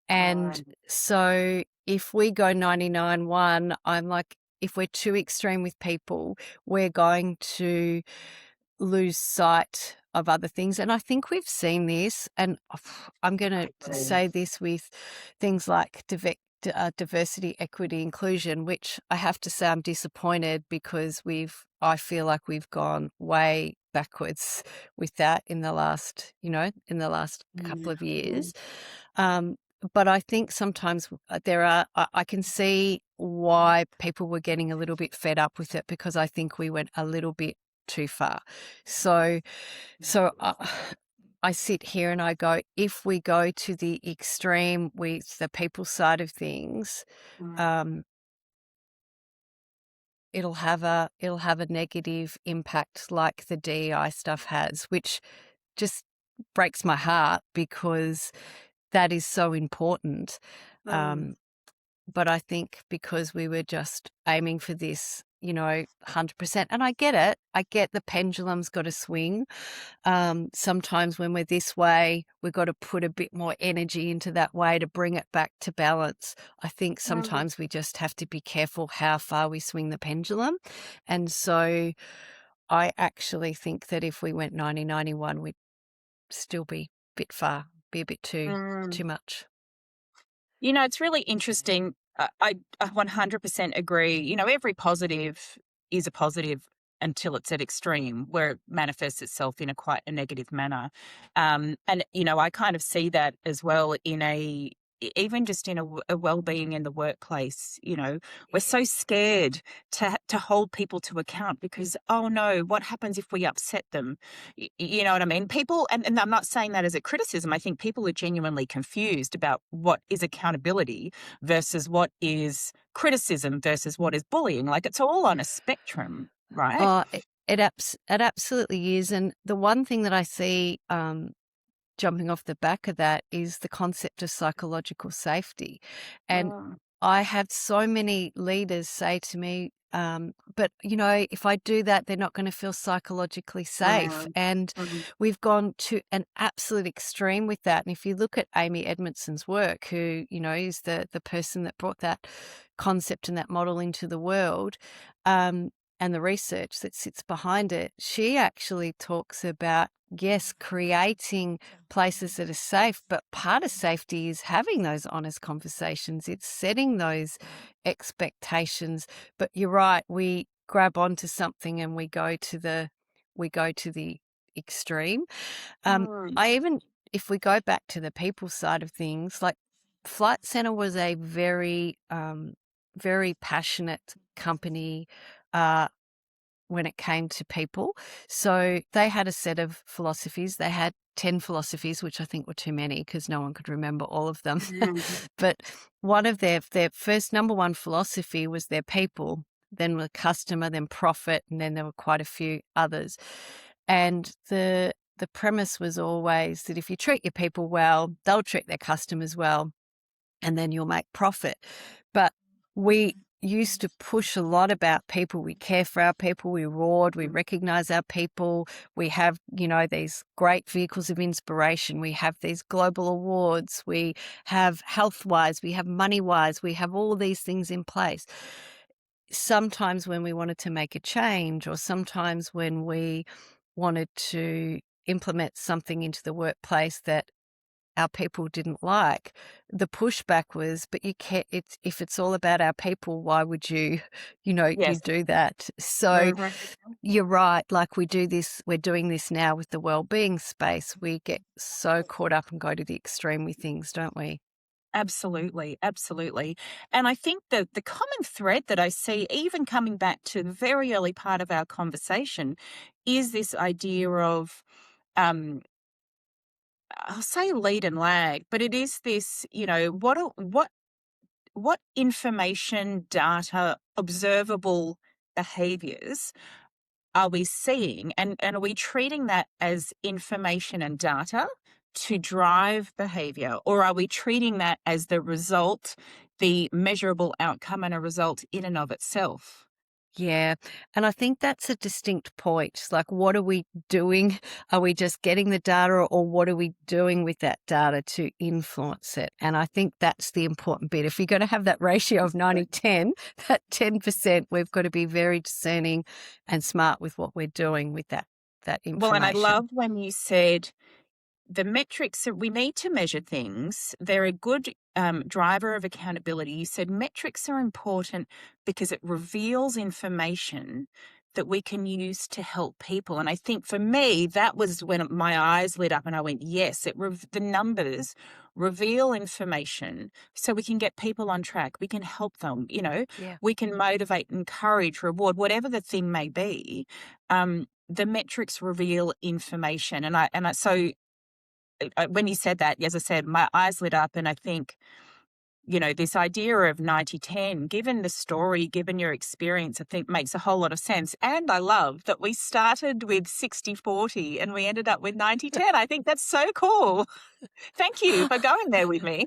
And so if we go 99-1, I'm like, if we're too extreme with people, we're going to lose sight of other things. And I think we've seen this, and I'm going to say this with things like diversity, equity, inclusion, which I have to say I'm disappointed because I feel like we've gone way backwards with that in the last couple of years. But I think sometimes I can see why people were getting a little bit fed up with it, because I think we went a little bit too far. So I sit here and I go, if we go to the extreme with the people side of things, it'll have a negative impact like the DEI stuff has, which just breaks my heart because that is so important. But I think because we were just aiming for this, 100%, and I get it. I get the pendulum's got to swing. Sometimes when we're this way, we've got to put a bit more energy into that way to bring it back to balance. I think sometimes we just have to be careful how far we swing the pendulum. And so I actually think that if we went 90-91, we'd still be a bit far, be a bit too much. It's really interesting. I 100% agree. Every positive is a positive until it's at extreme, where it manifests itself in quite a negative manner. And, I kind of see that as well even just in a well-being in the workplace. We're so scared to hold people to account because, oh no, what happens if we upset them? You know what I mean? People, and I'm not saying that as a criticism. I think people are genuinely confused about what is accountability versus what is criticism versus what is bullying. Like, it's all on a spectrum, right? Oh, it absolutely is. And the one thing that I see jumping off the back of that is the concept of psychological safety. And I have so many leaders say to me, but if I do that, they're not going to feel psychologically safe. And we've gone to an absolute extreme with that. And if you look at Amy Edmondson's work, who, is the person that brought that concept and that model into the world, and the research that sits behind it, she actually talks about, yes, creating places that are safe, but part of safety is having those honest conversations. It's setting those expectations. But you're right, we grab onto something and we go to the extreme. If we go back to the people side of things, like Flight Centre was a very, very passionate company when it came to people. So they had a set of philosophies. They had 10 philosophies, which I think were too many because no one could remember all of them. But one of their first number one philosophy was their people, then the customer, then profit, and then there were quite a few others. And the premise was always that if you treat your people well, they'll treat their customers well, and then you'll make profit. But we used to push a lot about people. We care for our people, we reward, we recognize our people. We have, these great vehicles of inspiration. We have these global awards. We have health-wise, we have money-wise, we have all these things in place. Sometimes when we wanted to make a change, or sometimes when we wanted to implement something into the workplace that our people didn't like, the pushback was, but you can't, if it's all about our people, why would you Yes. do that? So Mhm. you're right. Like we're doing this now with the wellbeing space. We get so caught up and go to the extreme with things, don't we? Absolutely, absolutely. And I think that the common thread that I see, even coming back to the very early part of our conversation, is this idea of, I'll say lead and lag, but it is this, what information, data, observable behaviors are we seeing, and are we treating that as information and data to drive behavior, or are we treating that as the result, the measurable outcome and a result in and of itself? Yeah. And I think that's a distinct point. Like, what are we doing? Are we just getting the data, or what are we doing with that data to influence it? And I think that's the important bit. If you're going to have that ratio of 90-10, that 10%, we've got to be very discerning and smart with what we're doing with that Well, and I information. love when you said the metrics that we need to measure things, they're a good driver of accountability. You said metrics are important because it reveals information that we can use to help people. And I think for me, that was when my eyes lit up and I went, yes, the numbers reveal information so we can get people on track. We can help them, Yeah. we can motivate, encourage, reward, whatever the thing may be. The metrics reveal information. So when you said that, as I said, my eyes lit up and I think, this idea of 90-10, given the story, given your experience, I think makes a whole lot of sense. And I love that we started with 60-40 and we ended up with 90-10. I think that's so cool. Thank you for going there with me.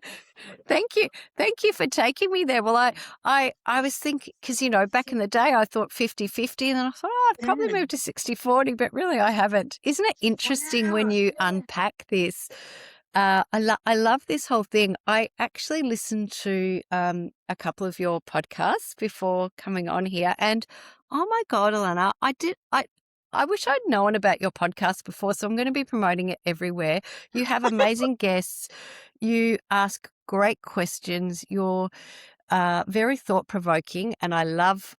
Thank you. Thank you for taking me there. Well, I was thinking, because, back in the day, I thought 50-50, and then I thought, I'd probably move to 60-40, but really I haven't. Isn't it interesting when you unpack this? I love this whole thing. I actually listened to a couple of your podcasts before coming on here, and oh my God, Alena, I wish I'd known about your podcast before, so I'm going to be promoting it everywhere. You have amazing guests. You ask great questions. You're very thought provoking, and I love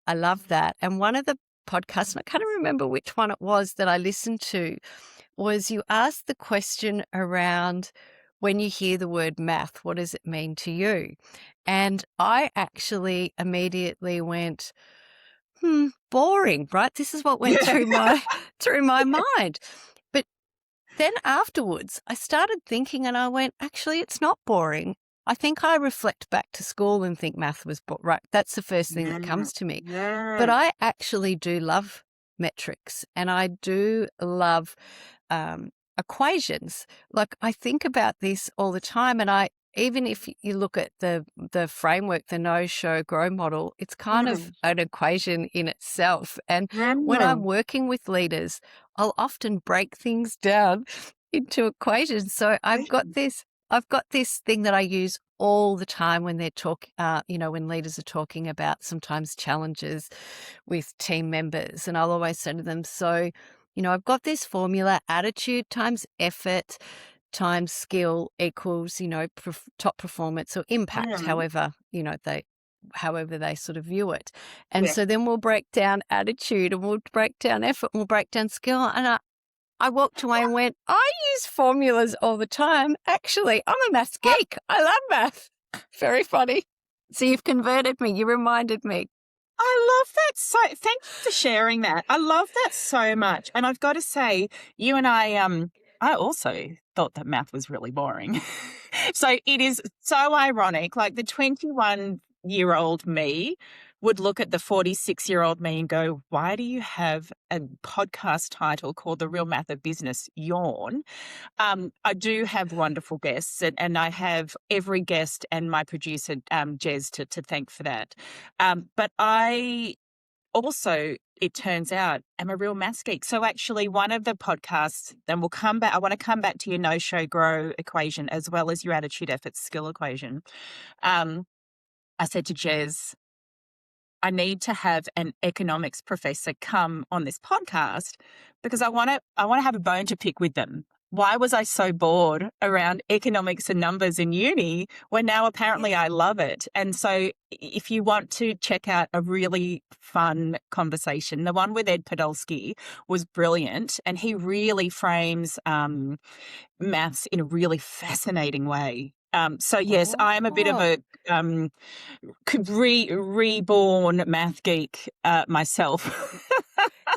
that. And one of the podcasts, and I can't remember which one it was that I listened to, was you asked the question around, when you hear the word math, what does it mean to you? And I actually immediately went, boring, right? This is what went Yeah. through my mind. But then afterwards, I started thinking and I went, actually, it's not boring. I think I reflect back to school and think math was right. That's the first thing that comes to me. But I actually do love metrics, and I do love equations. Like, I think about this all the time, and even if you look at the framework, the know, show, grow model, it's kind of an equation in itself. And when I'm working with leaders, I'll often break things down into equations. So I've got this thing that I use all the time when they're when leaders are talking about sometimes challenges with team members. And I'll always say to them, so, I've got this formula: attitude times effort times skill equals, top performance or impact, however they sort of view it. And Yeah. so then we'll break down attitude, and we'll break down effort, and we'll break down skill. And I walked away and went, I use formulas all the time. Actually, I'm a maths geek. I love math. Very funny. So you've converted me. You reminded me. I love that. So thank you for sharing that. I love that so much. And I've got to say, you and I also thought that math was really boring. So it is so ironic. Like the 21-year-old me would look at the 46-year-old me and go, why do you have a podcast title called The Real Math of Business? Yawn. I do have wonderful guests, and I have every guest and my producer, Jez, to thank for that. But I also, it turns out, am a real maths geek. So actually one of the podcasts, then we'll come back, I want to come back to your no, show, grow equation as well as your attitude, effort, skill equation. I said to Jez, I need to have an economics professor come on this podcast because I want to have a bone to pick with them. why was I so bored around economics and numbers in uni when now apparently I love it? And so if you want to check out a really fun conversation, the one with Ed Podolsky was brilliant, and he really frames maths in a really fascinating way. So yes, I am a bit of a reborn math geek myself.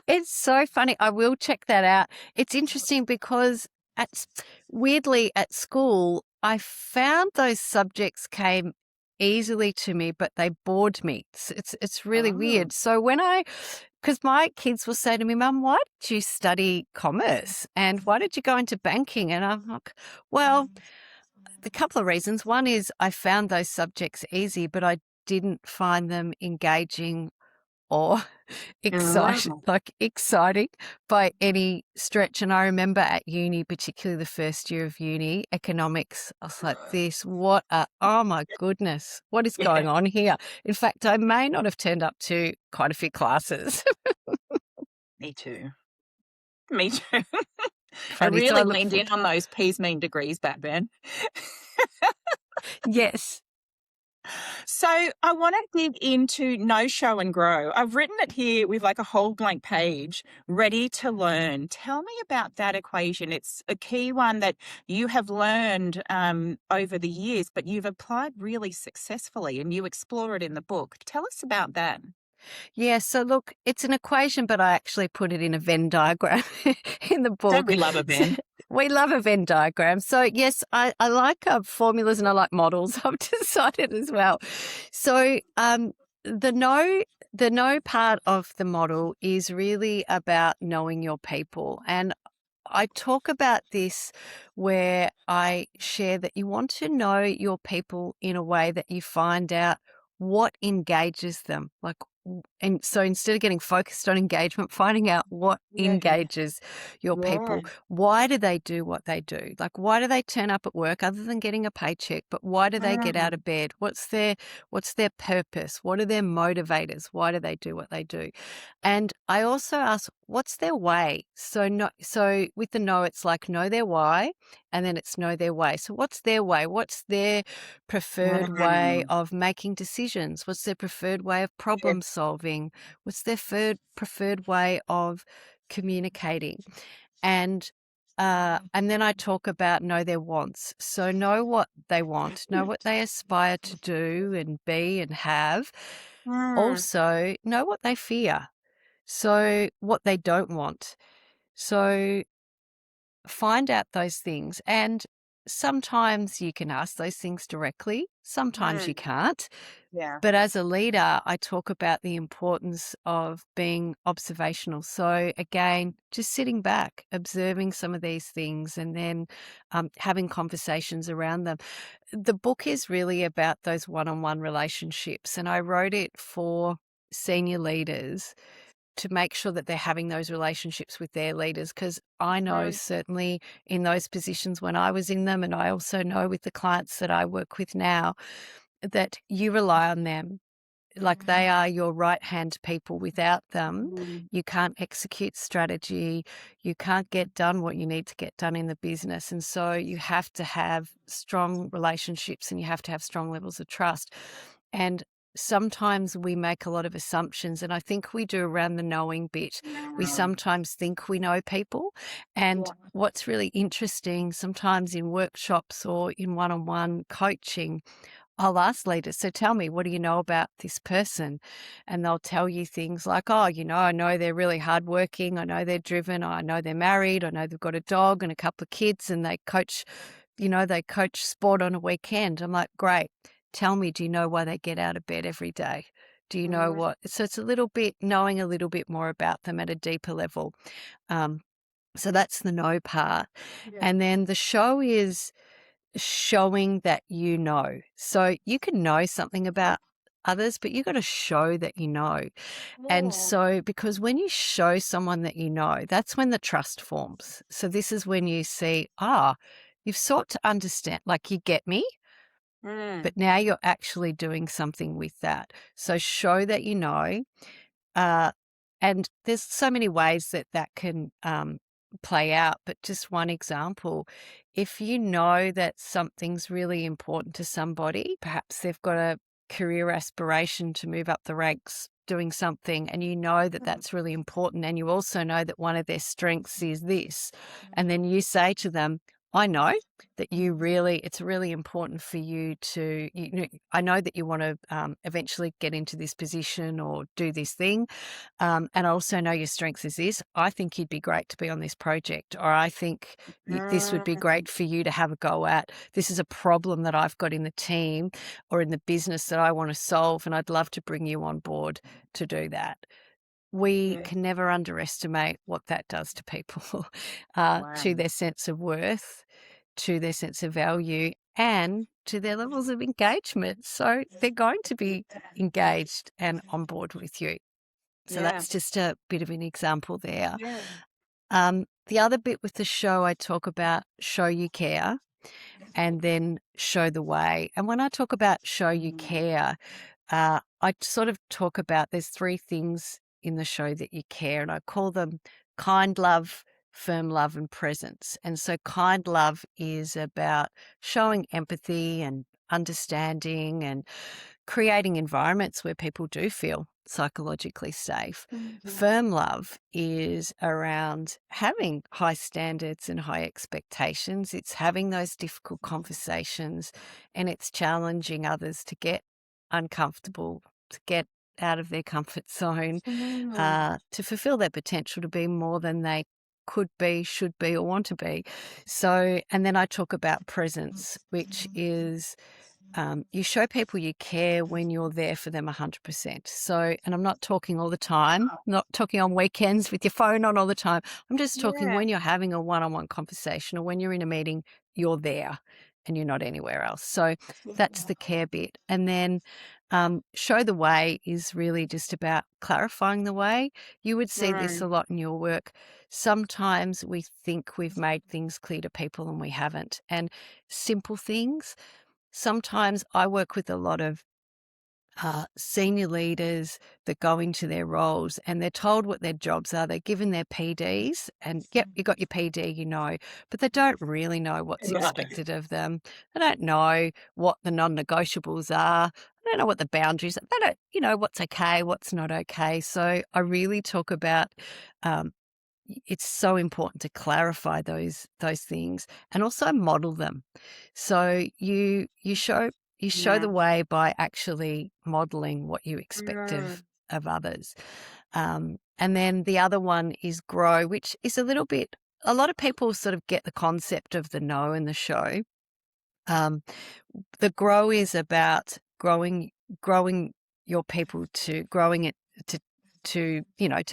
It's so funny. I will check that out. It's interesting because weirdly at school, I found those subjects came easily to me, but they bored me. It's really weird. So because my kids will say to me, Mum, why did you study commerce? And why did you go into banking? And I'm like, well, a couple of reasons. One is I found those subjects easy, but I didn't find them engaging or exciting by any stretch. And I remember at uni, particularly the first year of uni, economics, I was like, oh my goodness, what is going on here? In fact, I may not have turned up to quite a few classes. Me too. Me too. Funny, I really leaned in on those P's mean degrees back then. Yes. So I want to dig into Know, Show and Grow. I've written it here with like a whole blank page, ready to learn. Tell me about that equation. It's a key one that you have learned over the years, but you've applied really successfully, and you explore it in the book. Tell us about that. Yeah, so look, it's an equation, but I actually put it in a Venn diagram in the book. Don't we love a Venn? We love a Venn diagram. So yes, I like formulas and I like models. I've decided as well. So the know part of the model is really about knowing your people. And I talk about this where I share that you want to know your people in a way that you find out what engages them. And so instead of getting focused on engagement, finding out what engages your people. Why do they do what they do? Like, why do they turn up at work other than getting a paycheck? But why do they get out of bed? What's their purpose? What are their motivators? Why do they do what they do? And I also ask, what's their way? So with the know, it's like know their why, and then it's know their way. So what's their way? What's their preferred way of making decisions? What's their preferred way of problem solving? What's their preferred way of communicating? And then I talk about know their wants. So know what they want, know what they aspire to do and be and have. Also know what they fear. So what they don't want. So find out those things. And sometimes you can ask those things directly. Sometimes you can't. Yeah. But as a leader, I talk about the importance of being observational. So again, just sitting back, observing some of these things, and then having conversations around them. The book is really about those one-on-one relationships, and I wrote it for senior leaders to make sure that they're having those relationships with their leaders, because I know certainly in those positions when I was in them, and I also know with the clients that I work with now, that you rely on them. Like they are your right-hand people. Without them, you can't execute strategy, you can't get done what you need to get done in the business. And so you have to have strong relationships and you have to have strong levels of trust. And sometimes we make a lot of assumptions, and I think we do around the knowing bit. We sometimes think we know people. And what's really interesting, sometimes in workshops or in one-on-one coaching, I'll ask leaders, so tell me, what do you know about this person? And they'll tell you things like, oh, I know they're really hardworking. I know they're driven. I know they're married. I know they've got a dog and a couple of kids, and they coach sport on a weekend. I'm like, great. Tell me, do you know why they get out of bed every day? Do you know what? So it's knowing a little bit more about them at a deeper level. So that's the know part. Yeah. And then the show is showing that you know. So you can know something about others, but you've got to show that you know. Yeah. And so, because when you show someone that you know, that's when the trust forms. So this is when you see, you've sought to understand, like you get me, but now you're actually doing something with that. So show that you know. And there's so many ways that can play out. But just one example, if you know that something's really important to somebody, perhaps they've got a career aspiration to move up the ranks doing something, and you know that that's really important, and you also know that one of their strengths is this, and then you say to them, I know that it's really important for you to, I know that you want to eventually get into this position or do this thing. And I also know your strengths is this. I think you'd be great to be on this project, or I think this would be great for you to have a go at. This is a problem that I've got in the team or in the business that I want to solve, and I'd love to bring you on board to do that. We can never underestimate what that does to people, to their sense of worth, to their sense of value, and to their levels of engagement. So they're going to be engaged and on board with you. So that's just a bit of an example there. The other bit with the show, I talk about show you care and then show the way. And when I talk about show you care, I sort of talk about there's 3 things in the show that you care, and I call them kind love, firm love, and presence. And so kind love is about showing empathy and understanding and creating environments where people do feel psychologically safe. Firm love is around having high standards and high expectations. It's having those difficult conversations, and it's challenging others to get uncomfortable, to get out of their comfort zone, to fulfill their potential to be more than they could be, should be, or want to be. So, and then I talk about presence, which is you show people you care when you're there for them 100%. So, and I'm not talking all the time, not talking on weekends with your phone on all the time. I'm just talking when you're having a one-on-one conversation or when you're in a meeting, you're there and you're not anywhere else. So that's the care bit. And then show the way is really just about clarifying the way. You would see this a lot in your work. Sometimes we think we've made things clear to people and we haven't. And simple things. Sometimes I work with a lot of senior leaders that go into their roles and they're told what their jobs are. They're given their PDs and, yep, you got your PD, but they don't really know what's expected of them. They don't know what the non-negotiables are. They don't know what the boundaries are. They don't, what's okay, what's not okay. So I really talk about it's so important to clarify those things and also model them. So you show the way by actually modeling what you expect of others. And then the other one is grow, which is a lot of people sort of get the concept of the know in the show. The grow is about growing your people to growing it to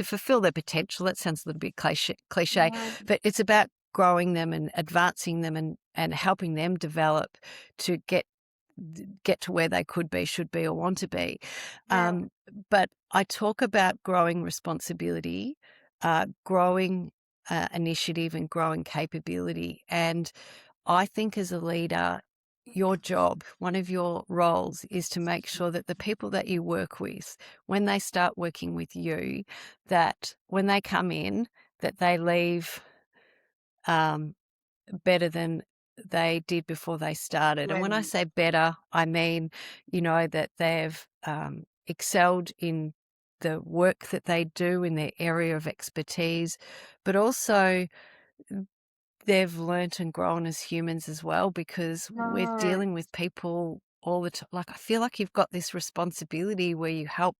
fulfill their potential. That sounds a little bit cliche, but it's about growing them and advancing them and helping them develop to get to where they could be, should be, or want to be. But I talk about growing responsibility, growing initiative, and growing capability. And I think as a leader, your job, one of your roles, is to make sure that the people that you work with, when they start working with you, that when they come in, that they leave better than they did before they started. And when I say better, I mean, that they've excelled in the work that they do in their area of expertise, but also they've learnt and grown as humans as well, because we're dealing with people all the time. Like, I feel like you've got this responsibility where you help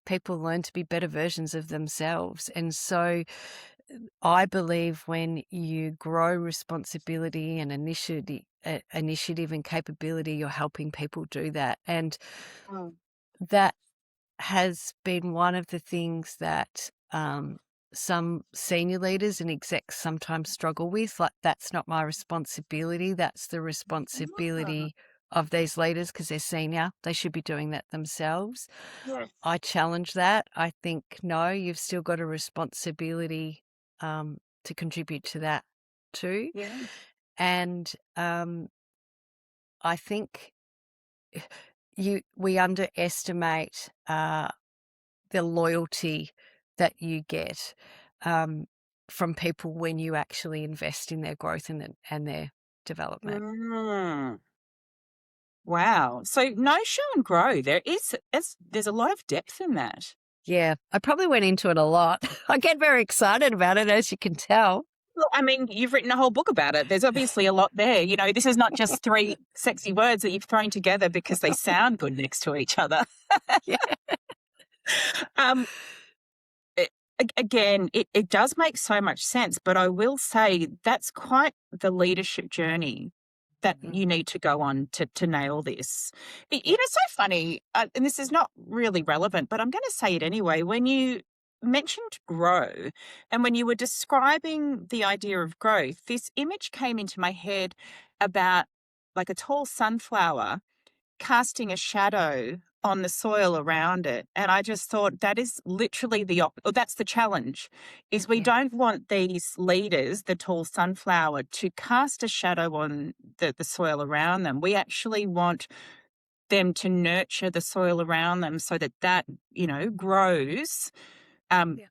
people learn to be better versions of themselves. And so I believe when you grow responsibility and initiative and capability, you're helping people do that. And that has been one of the things that some senior leaders and execs sometimes struggle with. Like, that's not my responsibility. That's the responsibility of these leaders because they're senior. They should be doing that themselves. I challenge that. I think, no, you've still got a responsibility to contribute to that too. And I think we underestimate the loyalty that you get from people when you actually invest in their growth and their development. Mm. Wow. So know, show and grow. There's a lot of depth in that. Yeah, I probably went into it a lot. I get very excited about it, as you can tell. Well, I mean, you've written a whole book about it. There's obviously a lot there. You know, this is not just three sexy words that you've thrown together because they sound good next to each other. Yeah. Um, Again, it does make so much sense, but I will say that's quite the leadership journey that you need to go on to nail this. You know, it's so funny, and this is not really relevant, but I'm going to say it anyway. When you mentioned grow, and when you were describing the idea of growth, this image came into my head about like a tall sunflower casting a shadow on the soil around it. And I just thought that is literally that's the challenge, is we don't want these leaders, the tall sunflower, to cast a shadow on the soil around them. We actually want them to nurture the soil around them so that, you know, grows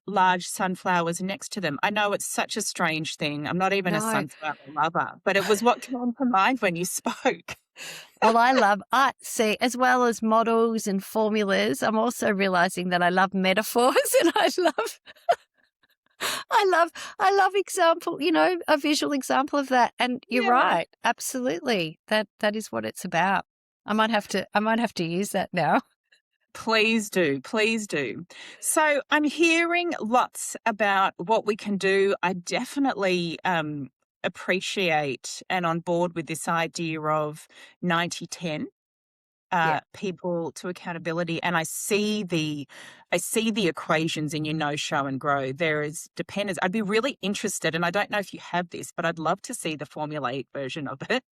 large sunflowers next to them. I know it's such a strange thing. I'm not even a No. sunflower lover, but it was what came to mind when you spoke. Well, I see, as well as models and formulas, I'm also realizing that I love metaphors and I love example, you know, a visual example of that. And you're Yeah. right. Absolutely. That is what it's about. I might have to use that now. Please do. Please do. So I'm hearing lots about what we can do. I definitely appreciate and on board with this idea of 90-10. People to accountability, and I see the equations in your know, show, and grow. There is dependence. I'd be really interested, and I don't know if you have this, but I'd love to see the formulaic version of it.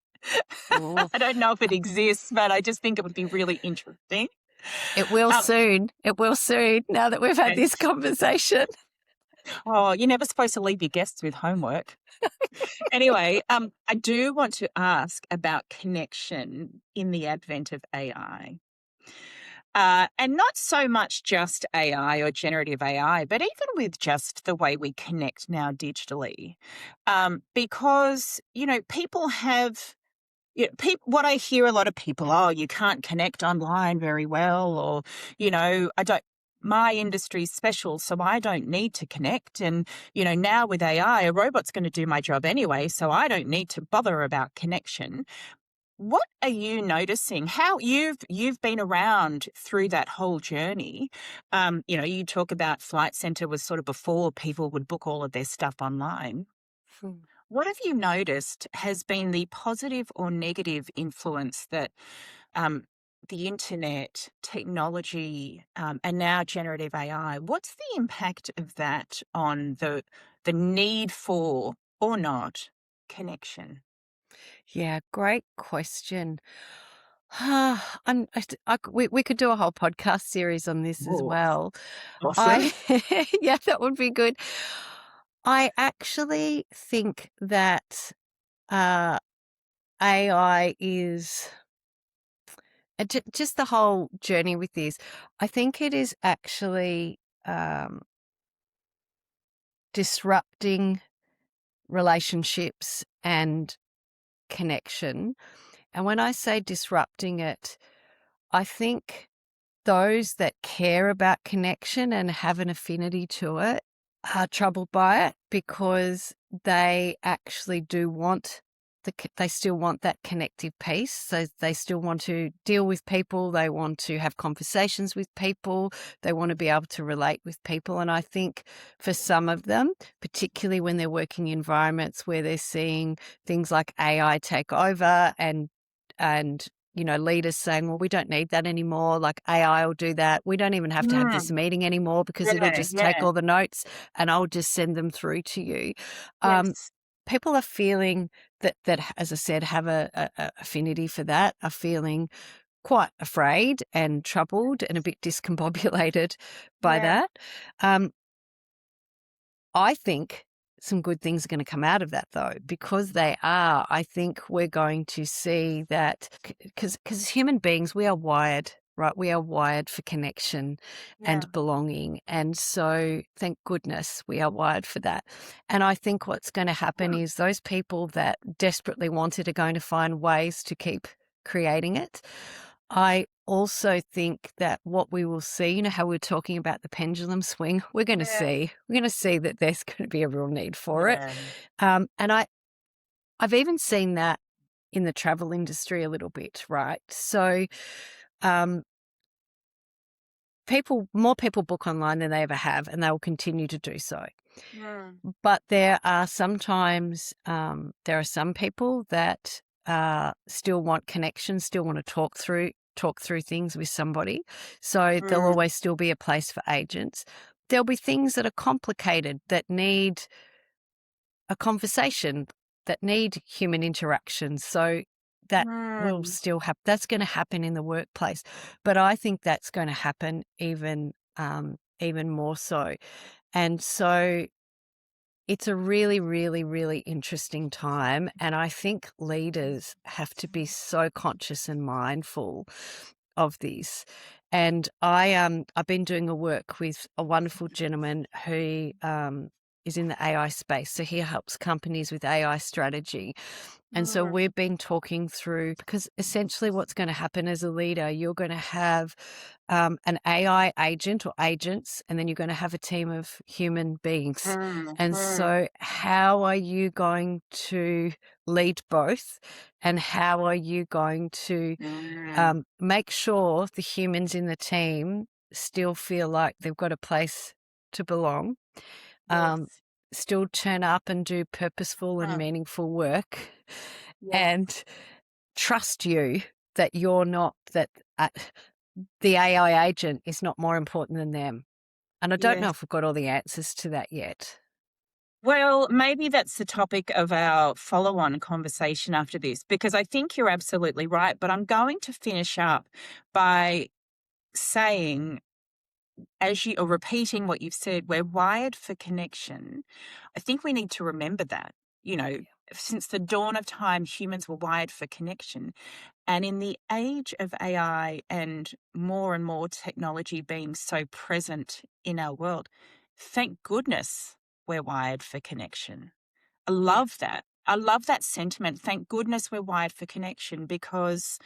I don't know if it exists, but I just think it would be really interesting. It will soon. It will soon. Now that we've had this conversation. Oh, you're never supposed to leave your guests with homework. Anyway, I do want to ask about connection in the advent of AI. And not so much just AI or generative AI, but even with just the way we connect now digitally. Because, you know, people have, what I hear a lot of people, oh, you can't connect online very well, or, you know, my industry's special, so I don't need to connect. And, you know, now with AI, a robot's going to do my job anyway, so I don't need to bother about connection. What are you noticing? How you've been around through that whole journey? You know, you talk about Flight Centre was sort of before people would book all of their stuff online. What have you noticed has been the positive or negative influence that the internet, technology, and now generative AI, what's the impact of that on the need for or not connection? Yeah, great question. We could do a whole podcast series on this as Oh, well. awesome. Yeah, that would be good. I actually think that AI is just the whole journey with this. I think it is actually disrupting relationships and connection. And when I say disrupting it, I think those that care about connection and have an affinity to it are troubled by it because they actually do want they still want that connective piece. So they still want to deal with people. They want to have conversations with people. They want to be able to relate with people. And I think for some of them, particularly when they're working in environments where they're seeing things like AI take over and you know, leaders saying, well, we don't need that anymore. Like AI will do that. We don't even have to have this meeting anymore because it'll just take all the notes and I'll just send them through to you. Yes. People are feeling that, as I said, have a affinity for that, are feeling quite afraid and troubled and a bit discombobulated by that. I think some good things are going to come out of that, though, because they are. I think we're going to see that because as human beings, we are wired right? We are wired for connection and belonging. And so thank goodness we are wired for that. And I think what's going to happen is those people that desperately want it are going to find ways to keep creating it. I also think that what we will see, you know, how we're talking about the pendulum swing, we're going to see that there's going to be a real need for it. And I've even seen that in the travel industry a little bit, right? So, more people book online than they ever have, and they will continue to do so. But there are sometimes, there are some people that still want connection, still want to talk through things with somebody. So there'll always still be a place for agents. There'll be things that are complicated that need a conversation, that need human interaction. So that will still happen. That's going to happen in the workplace. But I think that's going to happen even more so. And so it's a really, really, really interesting time. And I think leaders have to be so conscious and mindful of this. And I've been doing a work with a wonderful gentleman who is in the AI space. So he helps companies with AI strategy. And so we've been talking through, because essentially what's going to happen as a leader, you're going to have an AI agent or agents, and then you're going to have a team of human beings. And so how are you going to lead both? And how are you going to make sure the humans in the team still feel like they've got a place to belong? Still turn up and do purposeful and meaningful work, and trust you that you're not, that the AI agent is not more important than them. And I don't know if we've got all the answers to that yet. Well, maybe that's the topic of our follow-on conversation after this, because I think you're absolutely right. But I'm going to finish up by saying, or repeating what you've said, we're wired for connection. I think we need to remember that, since the dawn of time, humans were wired for connection. And in the age of AI and more technology being so present in our world, thank goodness we're wired for connection. I love that. I love that sentiment. Thank goodness we're wired for connection, because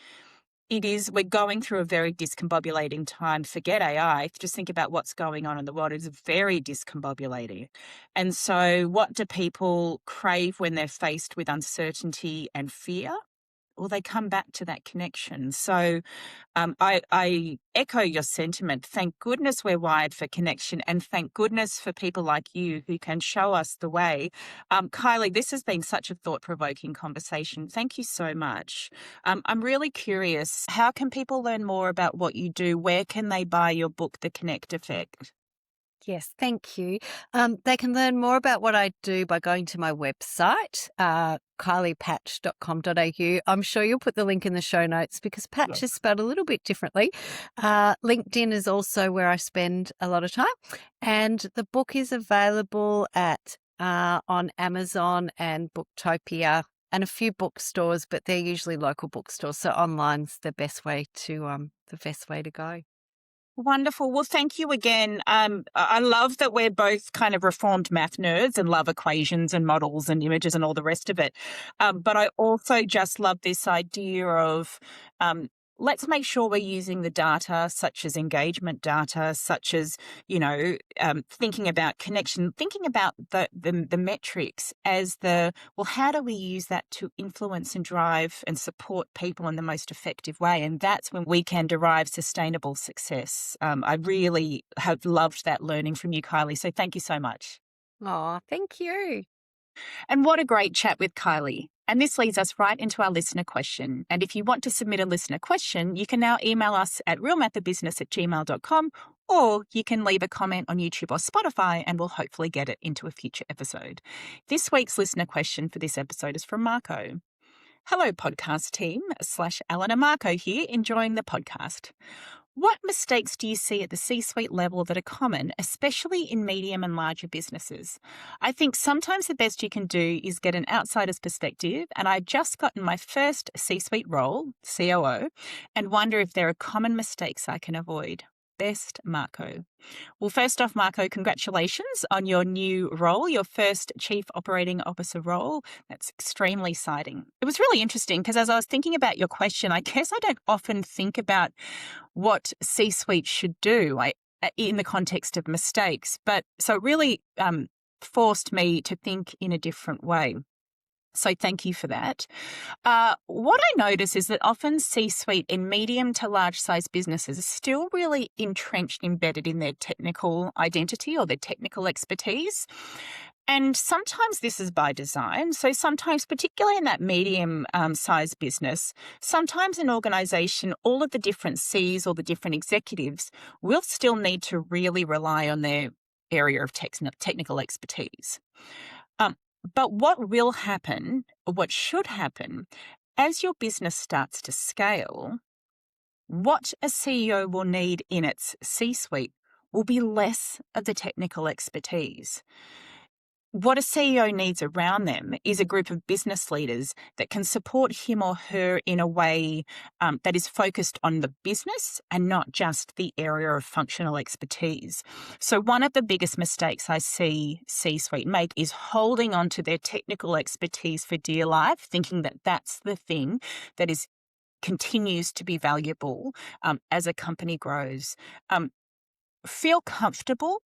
we're going through a very discombobulating time. Forget AI. Just think about what's going on in the world. It's very discombobulating. And so what do people crave when they're faced with uncertainty and fear? Well, they come back to that connection. So I echo your sentiment. Thank goodness we're wired for connection, and thank goodness for people like you who can show us the way. Kylie, this has been such a thought-provoking conversation. Thank you so much. I'm really curious, how can people learn more about what you do? Where can they buy your book, The Connect Effect? Yes, thank you. They can learn more about what I do by going to my website, kyliepaatsch.com.au. I'm sure you'll put the link in the show notes, because Paatsch is spelled a little bit differently. LinkedIn is also where I spend a lot of time. And the book is available on Amazon and Booktopia and a few bookstores, but they're usually local bookstores. So online's the best way to go. Wonderful. Well, thank you again. I love that we're both kind of reformed math nerds and love equations and models and images and all the rest of it. But I also just love this idea of let's make sure we're using the data, such as engagement data, such as, thinking about connection, thinking about the metrics as how do we use that to influence and drive and support people in the most effective way? And that's when we can derive sustainable success. I really have loved that learning from you, Kylie. So thank you so much. Oh, thank you. And what a great chat with Kylie. And this leads us right into our listener question. And if you want to submit a listener question, you can now email us at realmathofbusiness@gmail.com, or you can leave a comment on YouTube or Spotify, and we'll hopefully get it into a future episode. This week's listener question for this episode is from Marco. Hello, podcast team / Alena. Marco here, enjoying the podcast. What mistakes do you see at the C-suite level that are common, especially in medium and larger businesses? I think sometimes the best you can do is get an outsider's perspective, and I've just gotten my first C-suite role, COO, and wonder if there are common mistakes I can avoid. Best, Marco. Well, first off, Marco, congratulations on your new role, your first Chief Operating Officer role. That's extremely exciting. It was really interesting because as I was thinking about your question, I guess I don't often think about what C-suite should do in the context of mistakes, but so it really forced me to think in a different way. So thank you for that. What I notice is that often C-suite in medium to large size businesses are still really entrenched, embedded in their technical identity or their technical expertise. And sometimes this is by design. So sometimes, particularly in that medium size business, sometimes an organization, all of the different Cs or the different executives will still need to really rely on their area of technical expertise. But what will happen, or what should happen, as your business starts to scale, what a CEO will need in its C-suite will be less of the technical expertise. What a CEO needs around them is a group of business leaders that can support him or her in a way that is focused on the business and not just the area of functional expertise. So one of the biggest mistakes I see C-suite make is holding on to their technical expertise for dear life, thinking that that's the thing that continues to be valuable as a company grows. Feel comfortable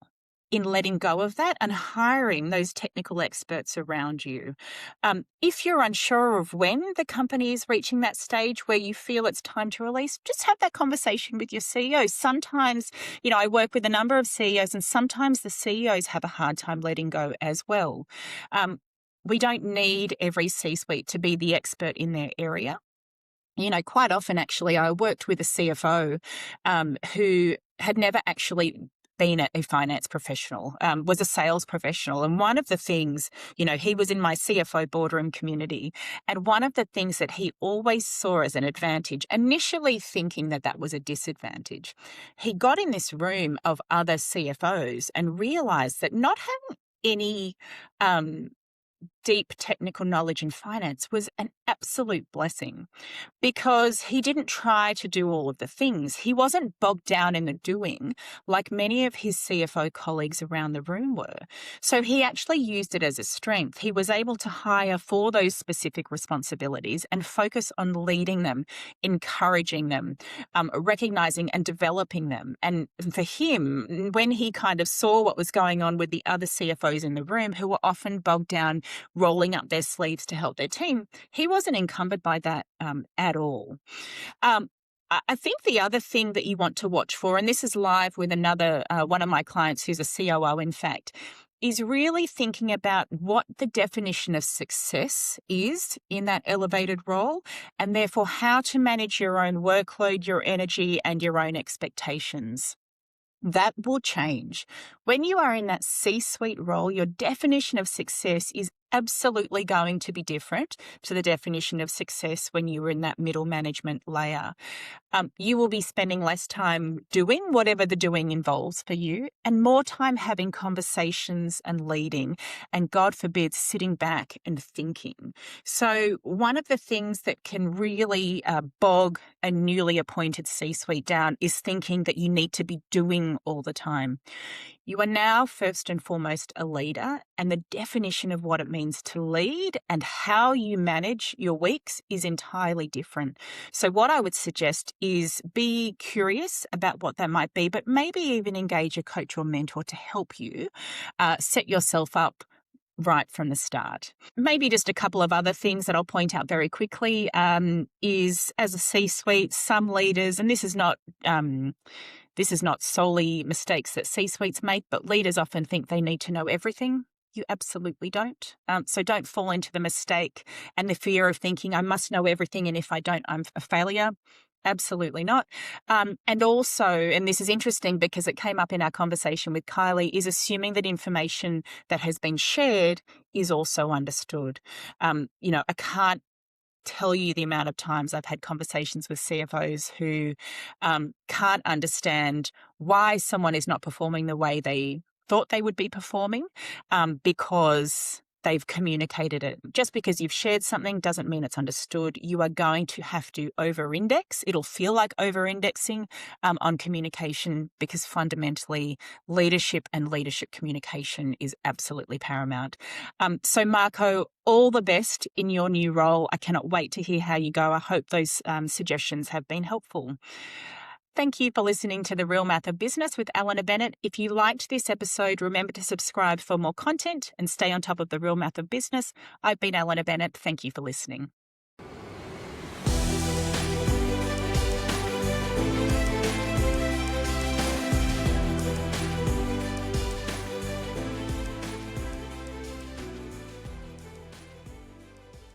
in letting go of that and hiring those technical experts around you. If you're unsure of when the company is reaching that stage where you feel it's time to release, just have that conversation with your CEO. Sometimes, I work with a number of CEOs, and sometimes the CEOs have a hard time letting go as well. We don't need every C-suite to be the expert in their area. Quite often, actually, I worked with a CFO who had never actually been a finance professional, was a sales professional. And one of the things, he was in my CFO boardroom community. And one of the things that he always saw as an advantage, initially thinking that that was a disadvantage, he got in this room of other CFOs and realized that not having any deep technical knowledge in finance was an absolute blessing, because he didn't try to do all of the things. He wasn't bogged down in the doing like many of his CFO colleagues around the room were. So he actually used it as a strength. He was able to hire for those specific responsibilities and focus on leading them, encouraging them, recognizing and developing them. And for him, when he kind of saw what was going on with the other CFOs in the room who were often bogged down rolling up their sleeves to help their team, he wasn't encumbered by that at all. I think the other thing that you want to watch for, and this is live with another one of my clients who's a COO, in fact, is really thinking about what the definition of success is in that elevated role, and therefore how to manage your own workload, your energy, and your own expectations. That will change. When you are in that C-suite role, your definition of success is absolutely going to be different to the definition of success when you were in that middle management layer. You will be spending less time doing whatever the doing involves for you, and more time having conversations and leading, and God forbid, sitting back and thinking. So one of the things that can really bog a newly appointed C-suite down is thinking that you need to be doing all the time. You are now first and foremost a leader, and the definition of what it means to lead and how you manage your weeks is entirely different. So what I would suggest is be curious about what that might be, but maybe even engage a coach or mentor to help you set yourself up right from the start. Maybe just a couple of other things that I'll point out very quickly is, as a C-suite, some leaders, and this is not solely mistakes that C-suites make, but leaders often think they need to know everything. You absolutely don't. So don't fall into the mistake and the fear of thinking, I must know everything, and if I don't, I'm a failure. Absolutely not. And also, and this is interesting because it came up in our conversation with Kylie, is assuming that information that has been shared is also understood. I can't tell you the amount of times I've had conversations with CFOs who can't understand why someone is not performing the way they thought they would be performing because they've communicated it. Just because you've shared something doesn't mean it's understood. You are going to have to over-index. It'll feel like over-indexing on communication, because fundamentally leadership and leadership communication is absolutely paramount. So Marco, all the best in your new role. I cannot wait to hear how you go. I hope those suggestions have been helpful. Thank you for listening to The Real Math of Business with Alena Bennett. If you liked this episode, remember to subscribe for more content and stay on top of the real math of business. I've been Alena Bennett. Thank you for listening.